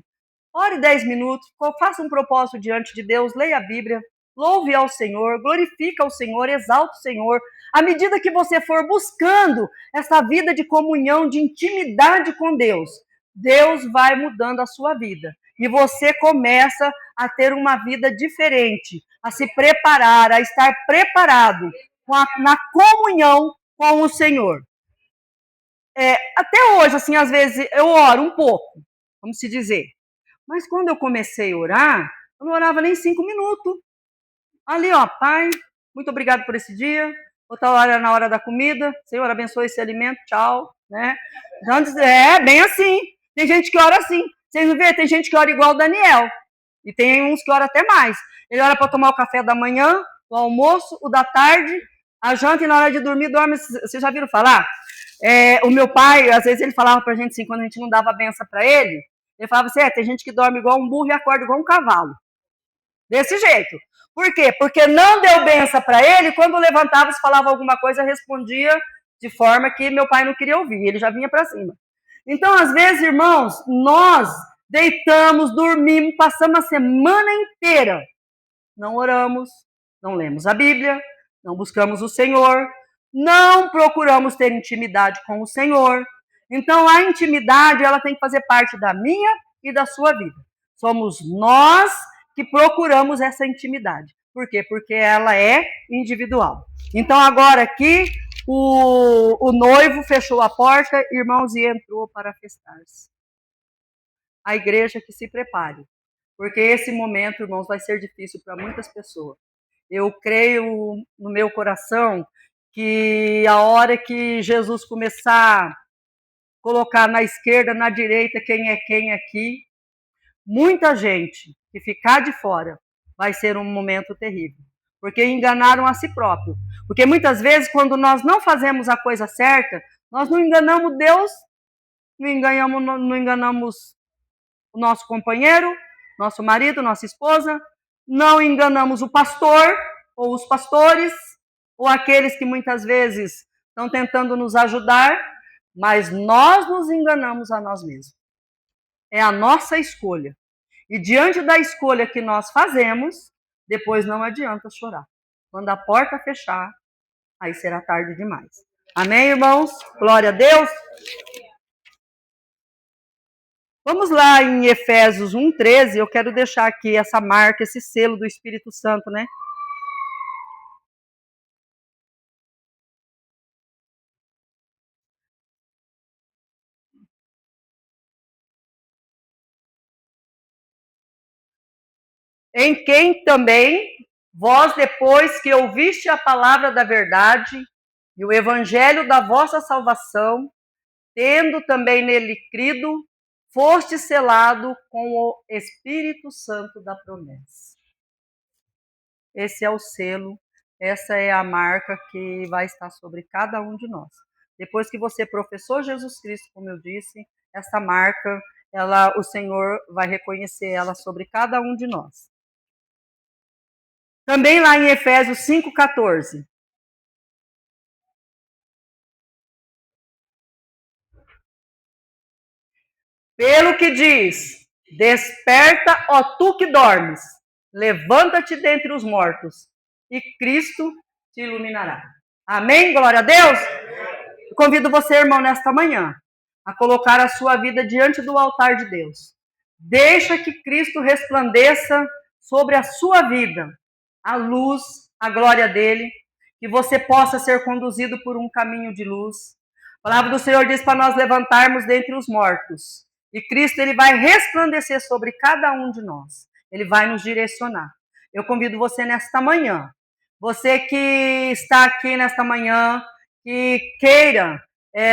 Ore 10 minutos, faça um propósito diante de Deus, leia a Bíblia, louve ao Senhor, glorifica ao Senhor, exalta o Senhor. À medida que você for buscando essa vida de comunhão, de intimidade com Deus, Deus vai mudando a sua vida. E você começa a ter uma vida diferente, a se preparar, a estar preparado na comunhão com o Senhor. Até hoje, assim, às vezes eu oro um pouco, vamos se dizer. Mas quando eu comecei a orar, eu não orava nem 5 minutos. Ali, ó, Pai, muito obrigado por esse dia. Outra hora na hora da comida. Senhor, abençoe esse alimento, tchau. Né? Então, bem assim. Tem gente que ora assim. Vocês não vê? Tem gente que ora igual o Daniel. E tem uns que ora até mais. Ele ora para tomar o café da manhã, o almoço, o da tarde, a janta e na hora de dormir, dorme. Vocês já viram falar? O meu pai, às vezes ele falava pra gente assim, quando a gente não dava a benção para ele falava assim, tem gente que dorme igual um burro e acorda igual um cavalo. Desse jeito. Por quê? Porque não deu benção para ele, quando levantava, se falava alguma coisa, respondia de forma que meu pai não queria ouvir, ele já vinha para cima. Então, às vezes, irmãos, nós deitamos, dormimos, passamos a semana inteira, não oramos, não lemos a Bíblia, não buscamos o Senhor, não procuramos ter intimidade com o Senhor. Então, a intimidade, ela tem que fazer parte da minha e da sua vida. Somos nós que procuramos essa intimidade. Por quê? Porque ela é individual. Então, agora aqui, o noivo fechou a porta, irmãos, e entrou para festar-se. A igreja que se prepare, porque esse momento, irmãos, vai ser difícil para muitas pessoas. Eu creio no meu coração que a hora que Jesus começar a colocar na esquerda, na direita, quem é quem aqui, muita gente que ficar de fora vai ser um momento terrível, porque enganaram a si próprio. Porque muitas vezes, quando nós não fazemos a coisa certa, nós não enganamos Deus, não enganamos o nosso companheiro, nosso marido, nossa esposa, não enganamos o pastor ou os pastores, ou aqueles que muitas vezes estão tentando nos ajudar, mas nós nos enganamos a nós mesmos. É a nossa escolha. E diante da escolha que nós fazemos, depois não adianta chorar. Quando a porta fechar, aí será tarde demais. Amém, irmãos? Glória a Deus. Vamos lá em Efésios 1:13, eu quero deixar aqui essa marca, esse selo do Espírito Santo, né? Em quem também vós, depois que ouviste a palavra da verdade e o evangelho da vossa salvação, tendo também nele crido, foste selado com o Espírito Santo da promessa. Esse é o selo, essa é a marca que vai estar sobre cada um de nós. Depois que você professou Jesus Cristo, como eu disse, essa marca, o Senhor vai reconhecer ela sobre cada um de nós. Também lá em Efésios 5:14. Pelo que diz: desperta, ó tu que dormes, levanta-te dentre os mortos, e Cristo te iluminará. Amém? Glória a Deus! Eu convido você, irmão, nesta manhã, a colocar a sua vida diante do altar de Deus. Deixa que Cristo resplandeça sobre a sua vida, a luz, a glória dele, que você possa ser conduzido por um caminho de luz. A palavra do Senhor diz para nós levantarmos dentre os mortos. E Cristo, ele vai resplandecer sobre cada um de nós. Ele vai nos direcionar. Eu convido você nesta manhã, você que está aqui nesta manhã, que queira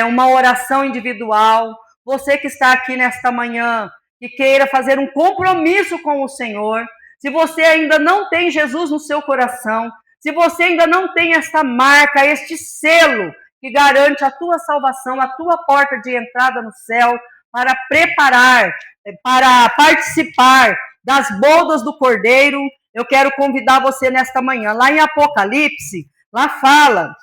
uma oração individual, você que está aqui nesta manhã, que queira fazer um compromisso com o Senhor, se você ainda não tem Jesus no seu coração, se você ainda não tem esta marca, este selo que garante a tua salvação, a tua porta de entrada no céu, para preparar, para participar das bodas do Cordeiro, eu quero convidar você nesta manhã. Lá em Apocalipse, lá fala,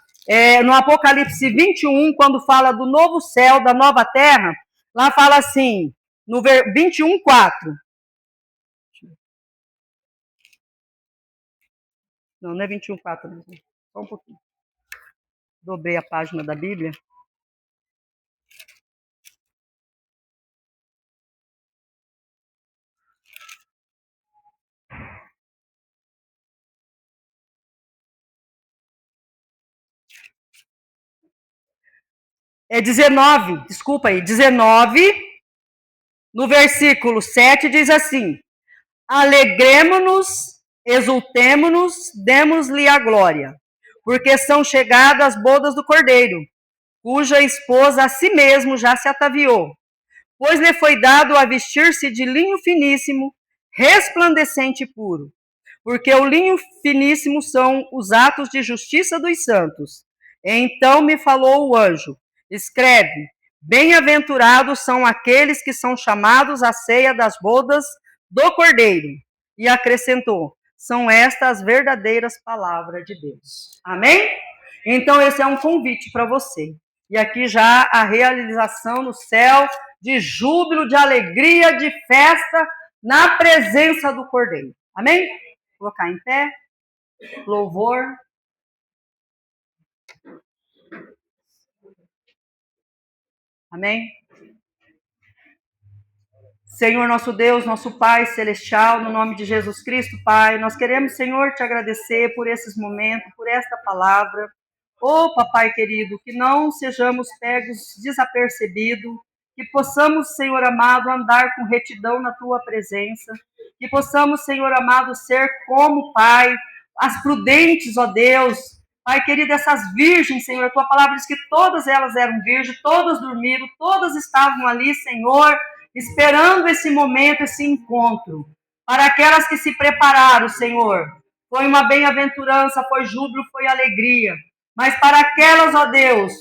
no Apocalipse 21, quando fala do novo céu, da nova terra, lá fala assim, no 21:4. Não é 21:4, não. Só um pouquinho. Dobrei a página da Bíblia. É 19, desculpa aí, 19, no versículo 7 diz assim: alegremo-nos, exultemo-nos, demos-lhe a glória, porque são chegadas as bodas do Cordeiro, cuja esposa a si mesmo já se ataviou. Pois lhe foi dado a vestir-se de linho finíssimo, resplandecente e puro, porque o linho finíssimo são os atos de justiça dos santos. Então me falou o anjo: escreve, bem-aventurados são aqueles que são chamados à ceia das bodas do Cordeiro. E acrescentou: são estas as verdadeiras palavras de Deus. Amém? Então esse é um convite para você. E aqui já a realização no céu de júbilo, de alegria, de festa na presença do Cordeiro. Amém? Vou colocar em pé. Louvor. Amém? Senhor, nosso Deus, nosso Pai celestial, no nome de Jesus Cristo, Pai, nós queremos, Senhor, te agradecer por esses momentos, por esta palavra. Ô, Papai querido, que não sejamos pegos desapercebidos, que possamos, Senhor amado, andar com retidão na Tua presença, que possamos, Senhor amado, ser como, Pai, as prudentes, ó Deus, Pai querido, essas virgens, Senhor, a Tua palavra diz que todas elas eram virgens, todas dormiram, todas estavam ali, Senhor, esperando esse momento, esse encontro. Para aquelas que se prepararam, Senhor, foi uma bem-aventurança, foi júbilo, foi alegria. Mas para aquelas, ó Deus,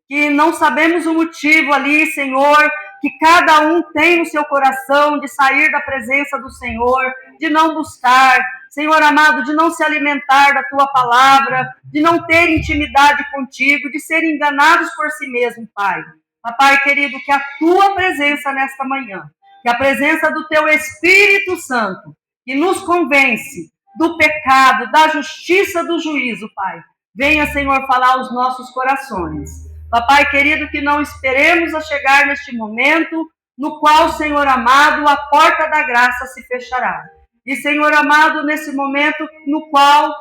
que não sabemos o motivo ali, Senhor, que cada um tem no seu coração de sair da presença do Senhor, de não buscar, Senhor amado, de não se alimentar da Tua palavra, de não ter intimidade contigo, de ser enganados por si mesmo, Pai. Papai querido, que a Tua presença nesta manhã, que a presença do Teu Espírito Santo, que nos convence do pecado, da justiça, do juízo, Pai, venha, Senhor, falar aos nossos corações. Papai querido, que não esperemos a chegar neste momento no qual, Senhor amado, a porta da graça se fechará. E, Senhor amado, nesse momento no qual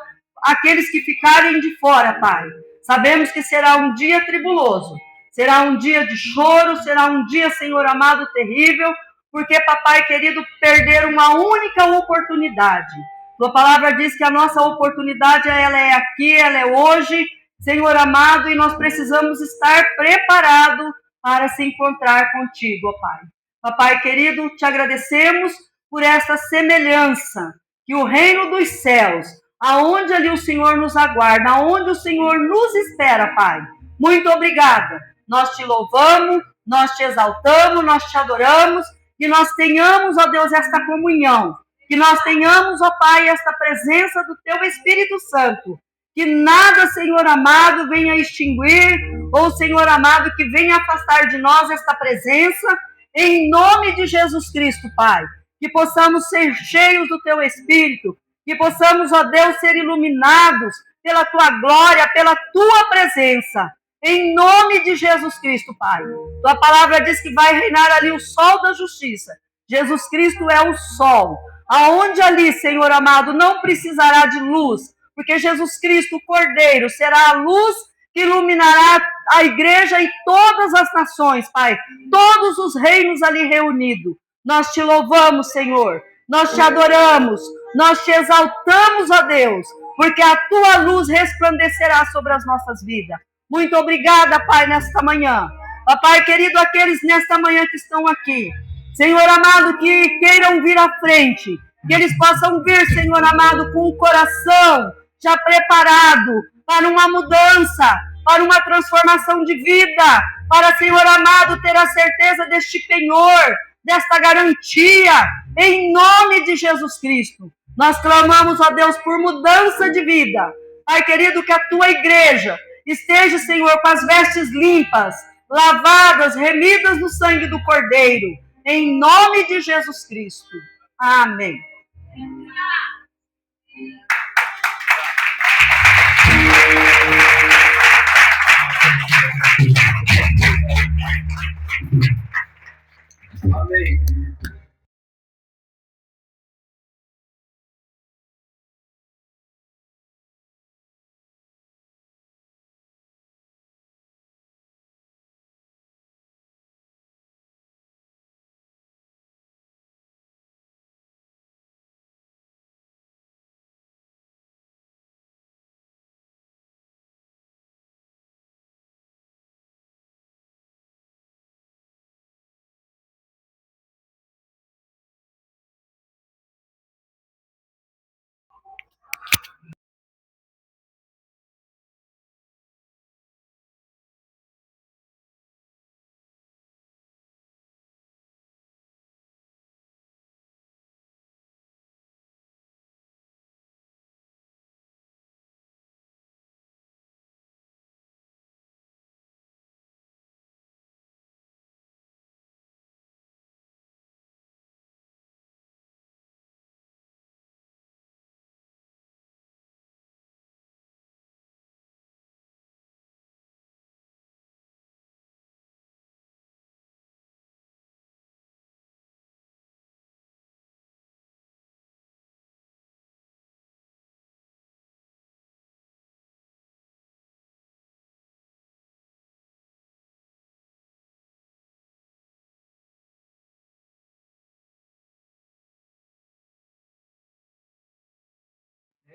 aqueles que ficarem de fora, Pai, sabemos que será um dia tribuloso, será um dia de choro, será um dia, Senhor amado, terrível, porque, papai querido, perderam uma única oportunidade. Tua palavra diz que a nossa oportunidade, ela é aqui, ela é hoje, Senhor amado, e nós precisamos estar preparados para se encontrar contigo, ó Pai. Papai querido, te agradecemos por essa semelhança, que o reino dos céus, aonde ali o Senhor nos aguarda, aonde o Senhor nos espera, Pai. Muito obrigada. Nós te louvamos, nós te exaltamos, nós te adoramos, que nós tenhamos, ó Deus, esta comunhão, que nós tenhamos, ó Pai, esta presença do Teu Espírito Santo, que nada, Senhor amado, venha extinguir, ou, Senhor amado, que venha afastar de nós esta presença, em nome de Jesus Cristo, Pai. Que possamos ser cheios do Teu Espírito, que possamos, ó Deus, ser iluminados pela Tua glória, pela Tua presença, em nome de Jesus Cristo, Pai. Tua palavra diz que vai reinar ali o sol da justiça. Jesus Cristo é o sol, aonde ali, Senhor amado, não precisará de luz, porque Jesus Cristo, o Cordeiro, será a luz que iluminará a igreja e todas as nações, Pai, todos os reinos ali reunidos. Nós te louvamos, Senhor, nós te adoramos, nós te exaltamos, ó Deus, porque a Tua luz resplandecerá sobre as nossas vidas. Muito obrigada, Pai, nesta manhã. Papai querido, aqueles nesta manhã que estão aqui, Senhor amado, que queiram vir à frente, que eles possam vir, Senhor amado, com o coração já preparado para uma mudança, para uma transformação de vida, para, Senhor amado, ter a certeza deste penhor, desta garantia, em nome de Jesus Cristo. Nós clamamos, ó Deus, por mudança de vida. Pai querido, que a Tua igreja esteja, Senhor, com as vestes limpas, lavadas, remidas no sangue do Cordeiro, em nome de Jesus Cristo. Amém. Amém.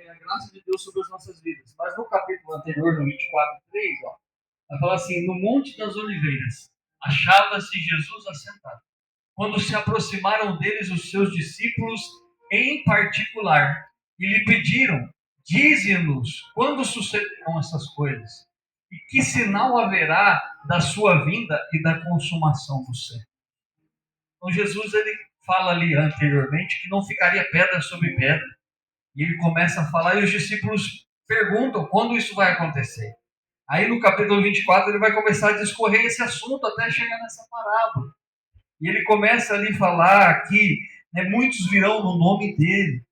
A graça de Deus sobre as nossas vidas. Mas no capítulo anterior, no 24:3, vai falar assim: no Monte das Oliveiras achava-se Jesus assentado. Quando se aproximaram deles os seus discípulos em particular e lhe pediram: dize-nos quando sucederão essas coisas e que sinal haverá da sua vinda e da consumação do século. Então Jesus, ele fala ali anteriormente que não ficaria pedra sobre pedra. E ele começa a falar e os discípulos perguntam quando isso vai acontecer. Aí no capítulo 24 ele vai começar a discorrer esse assunto até chegar nessa parábola. E ele começa ali a falar que muitos virão no nome dele,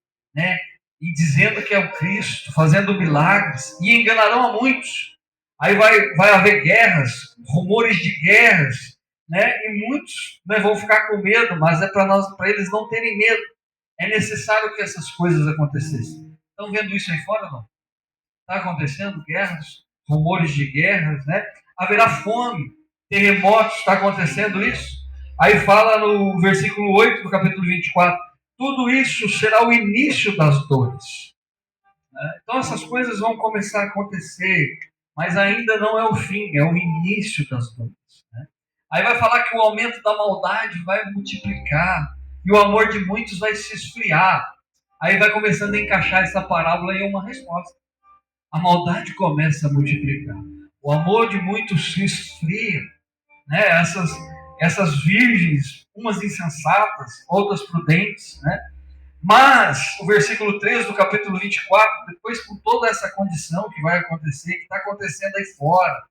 e dizendo que é o Cristo, fazendo milagres, e enganarão a muitos. Aí vai haver guerras, rumores de guerras, né? E muitos, né, vão ficar com medo, mas é para eles não terem medo. É necessário que essas coisas acontecessem. Estão vendo isso aí fora, não? Está acontecendo guerras, rumores de guerras, né? Haverá fome, terremotos, está acontecendo isso? Aí fala no versículo 8 do capítulo 24, tudo isso será o início das dores. Então essas coisas vão começar a acontecer, mas ainda não é o fim, é o início das dores. Né? Aí vai falar que o aumento da maldade vai multiplicar e o amor de muitos vai se esfriar. Aí vai começando a encaixar essa parábola em uma resposta. A maldade começa a multiplicar. O amor de muitos se esfria. Né? Essas virgens, umas insensatas, outras prudentes, né? Mas, o versículo 3 do capítulo 24, depois com toda essa condição que vai acontecer, que está acontecendo aí fora,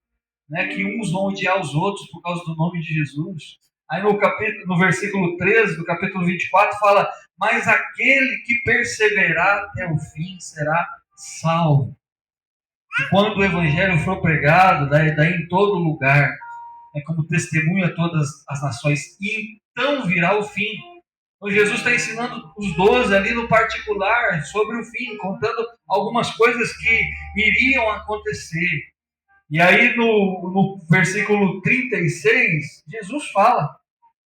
né, que uns vão odiar os outros por causa do nome de Jesus. Aí no versículo 13 do capítulo 24 fala, mas aquele que perseverar até o fim será salvo. E quando o evangelho for pregado, daí em todo lugar, como testemunha a todas as nações, e então virá o fim. Então Jesus está ensinando os 12 ali no particular sobre o fim, contando algumas coisas que iriam acontecer. E aí no versículo 36, Jesus fala,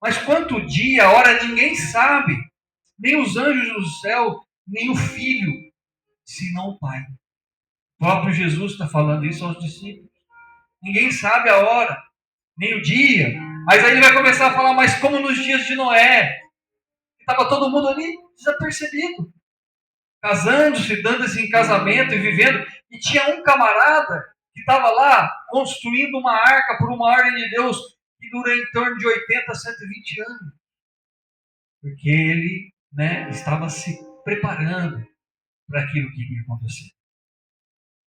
mas quanto dia, hora ninguém sabe, nem os anjos do céu, nem o Filho, senão o Pai. O próprio Jesus está falando isso aos discípulos. Ninguém sabe a hora, nem o dia. Mas aí ele vai começar a falar, mas como nos dias de Noé, estava todo mundo ali desapercebido, casando-se, dando-se em casamento e vivendo. E tinha um camarada que estava lá construindo uma arca por uma ordem de Deus que dura em torno de 80 a 120 anos. Porque ele, né, estava se preparando para aquilo que ia acontecer.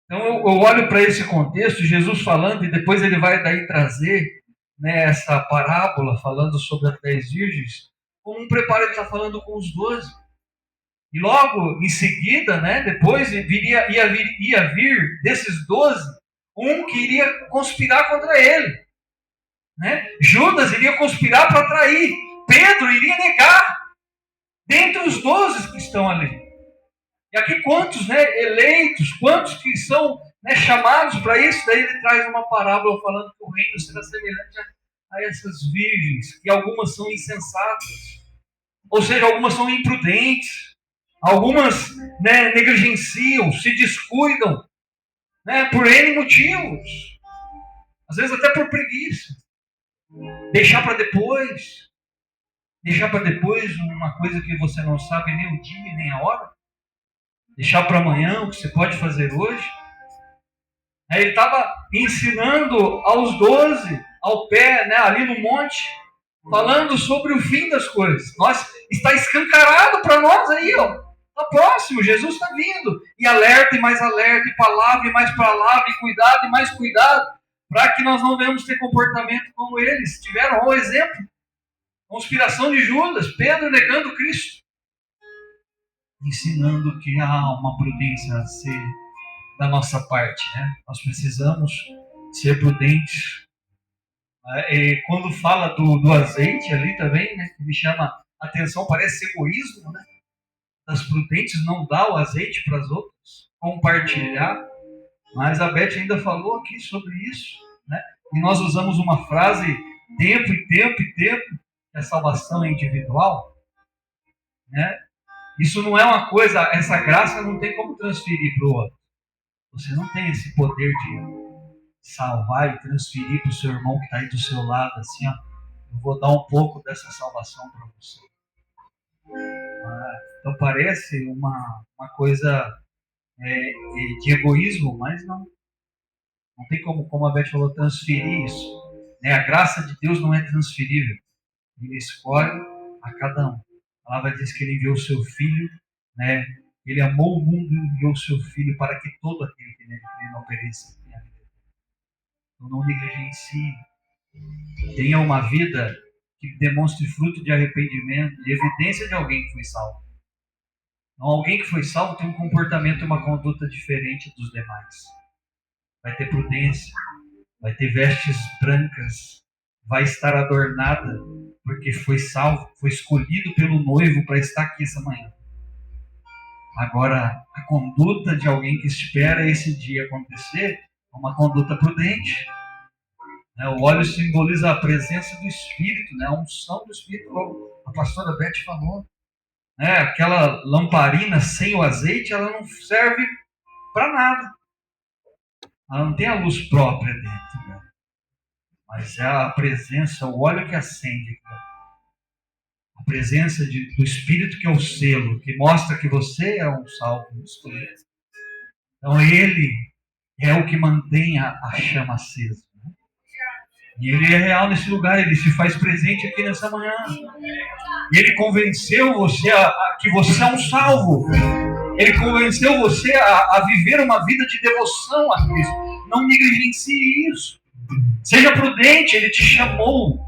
Então eu olho para esse contexto, Jesus falando, e depois ele vai daí trazer, né, essa parábola falando sobre as 10 virgens, como um preparo. Ele está falando com os 12. E logo em seguida, né, depois ia vir desses 12, um que iria conspirar contra ele. Né? Judas iria conspirar para trair. Pedro iria negar. Dentre os 12 que estão ali. E aqui quantos, né, eleitos, quantos que são, né, chamados para isso? Daí ele traz uma parábola falando que o reino será semelhante a essas virgens, que algumas são insensatas, ou seja, algumas são imprudentes, algumas, né, negligenciam, se descuidam, né, por N motivos, às vezes até por preguiça, deixar para depois uma coisa que você não sabe nem o dia nem a hora, deixar para amanhã o que você pode fazer hoje. Ele estava ensinando aos 12, ao pé, né, ali no monte, falando sobre o fim das coisas. Está escancarado para nós aí, ó. Está próximo, Jesus está vindo. E alerta e mais alerta, e palavra e mais palavra, e cuidado e mais cuidado, para que nós não venhamos ter comportamento como eles tiveram. Olha o exemplo. Conspiração de Judas, Pedro negando Cristo. Ensinando que há uma prudência a ser da nossa parte, né? Nós precisamos ser prudentes. E quando fala do azeite ali também, né, que me chama a atenção, parece egoísmo, né? Das prudentes não dar o azeite para as outras, compartilhar. Mas a Beth ainda falou aqui sobre isso, né? E nós usamos uma frase, tempo e tempo e tempo, que a salvação é individual, né? Isso não é uma coisa, essa graça não tem como transferir para o outro. Você não tem esse poder de salvar e transferir para o seu irmão que está aí do seu lado, assim, ó, eu vou dar um pouco dessa salvação para você. Então parece uma coisa de egoísmo, mas não tem como a Beth falou, transferir isso. Né? A graça de Deus não é transferível. Ele escolhe a cada um. A palavra diz que ele enviou o seu filho, né? Ele amou o mundo e enviou o seu filho para que todo aquele que nele crê não pereça. Então não negligencie. Tenha uma vida que demonstre fruto de arrependimento, de evidência de alguém que foi salvo. Então, alguém que foi salvo tem um comportamento e uma conduta diferente dos demais. Vai ter prudência, vai ter vestes brancas, vai estar adornada, porque foi salvo, foi escolhido pelo noivo para estar aqui essa manhã. Agora, a conduta de alguém que espera esse dia acontecer é uma conduta prudente. O óleo simboliza a presença do Espírito, a unção do Espírito, como a pastora Beth falou. Aquela lamparina sem o azeite, ela não serve para nada. Ela não tem a luz própria dentro. Mas é a presença, o óleo que acende. A presença do Espírito, que é o selo, que mostra que você é um salvo escolhido. Então ele é o que mantém a chama acesa. E ele é real nesse lugar, ele se faz presente aqui nessa manhã. E ele convenceu você que você é um salvo. Ele convenceu você a viver uma vida de devoção a Cristo. Não negligencie isso. Seja prudente, ele te chamou.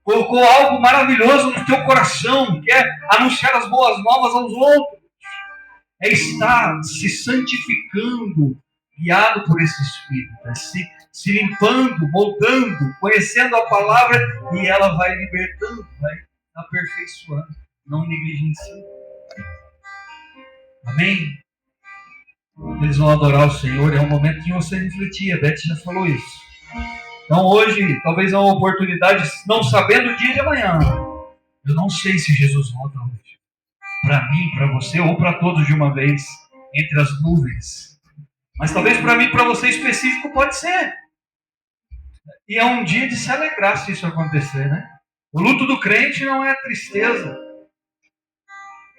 Colocou algo maravilhoso no teu coração, que é anunciar as boas novas aos outros. É estar se santificando, guiado por esse Espírito. Se limpando, moldando, conhecendo a palavra, e ela vai libertando, vai aperfeiçoando. Não negligencie. Amém? Eles vão adorar o Senhor, é um momento que você refletir. A Beth já falou isso. Então hoje, talvez é uma oportunidade, não sabendo o dia de amanhã. Eu não sei se Jesus volta hoje. Para mim, para você, ou para todos de uma vez, entre as nuvens. Mas talvez para mim, para você específico, pode ser. E é um dia de se alegrar se isso acontecer, né? O luto do crente não é tristeza.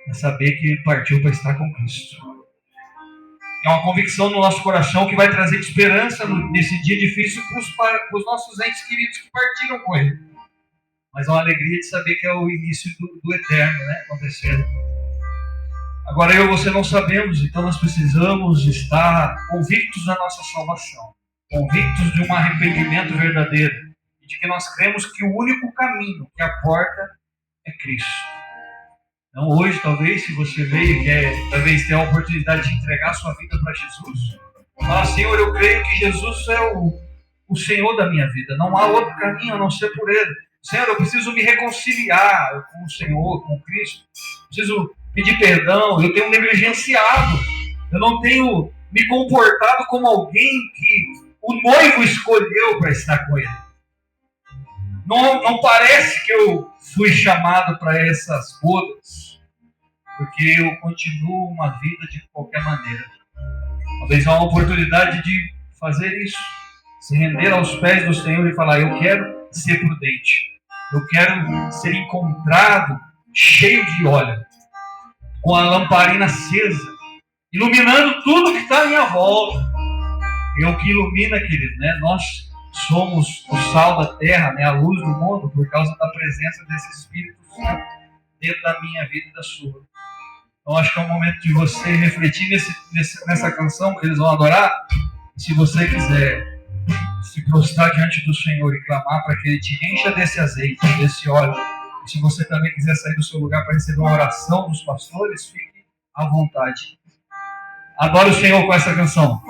É saber que ele partiu para estar com Cristo. É uma convicção no nosso coração que vai trazer esperança nesse dia difícil para os nossos entes queridos que partiram com ele. Mas é uma alegria de saber que é o início do eterno, acontecendo. Agora eu e você não sabemos, então nós precisamos estar convictos da nossa salvação. Convictos de um arrependimento verdadeiro. E de que nós cremos que o único caminho, que a porta, é Cristo. Então hoje, talvez, se você veio e quer talvez ter a oportunidade de entregar a sua vida para Jesus, fala, Senhor, eu creio que Jesus é o Senhor da minha vida. Não há outro caminho a não ser por Ele. Senhor, eu preciso me reconciliar com o Senhor, com Cristo. Preciso pedir perdão. Eu tenho negligenciado. Eu não tenho me comportado como alguém que o noivo escolheu para estar com Ele. Não parece que eu fui chamado para essas bodas, porque eu continuo uma vida de qualquer maneira. Talvez há uma oportunidade de fazer isso, se render aos pés do Senhor e falar, eu quero ser prudente, eu quero ser encontrado cheio de óleo, com a lamparina acesa, iluminando tudo que está à minha volta. E é o que ilumina, querido, Nós somos o sal da terra, a luz do mundo, por causa da presença desse Espírito Santo dentro da minha vida e da sua. Então acho que é um momento de você refletir nessa canção que eles vão adorar. Se você quiser se prostrar diante do Senhor e clamar para que Ele te encha desse azeite, desse óleo. E se você também quiser sair do seu lugar para receber uma oração dos pastores, fique à vontade. Adore o Senhor com essa canção.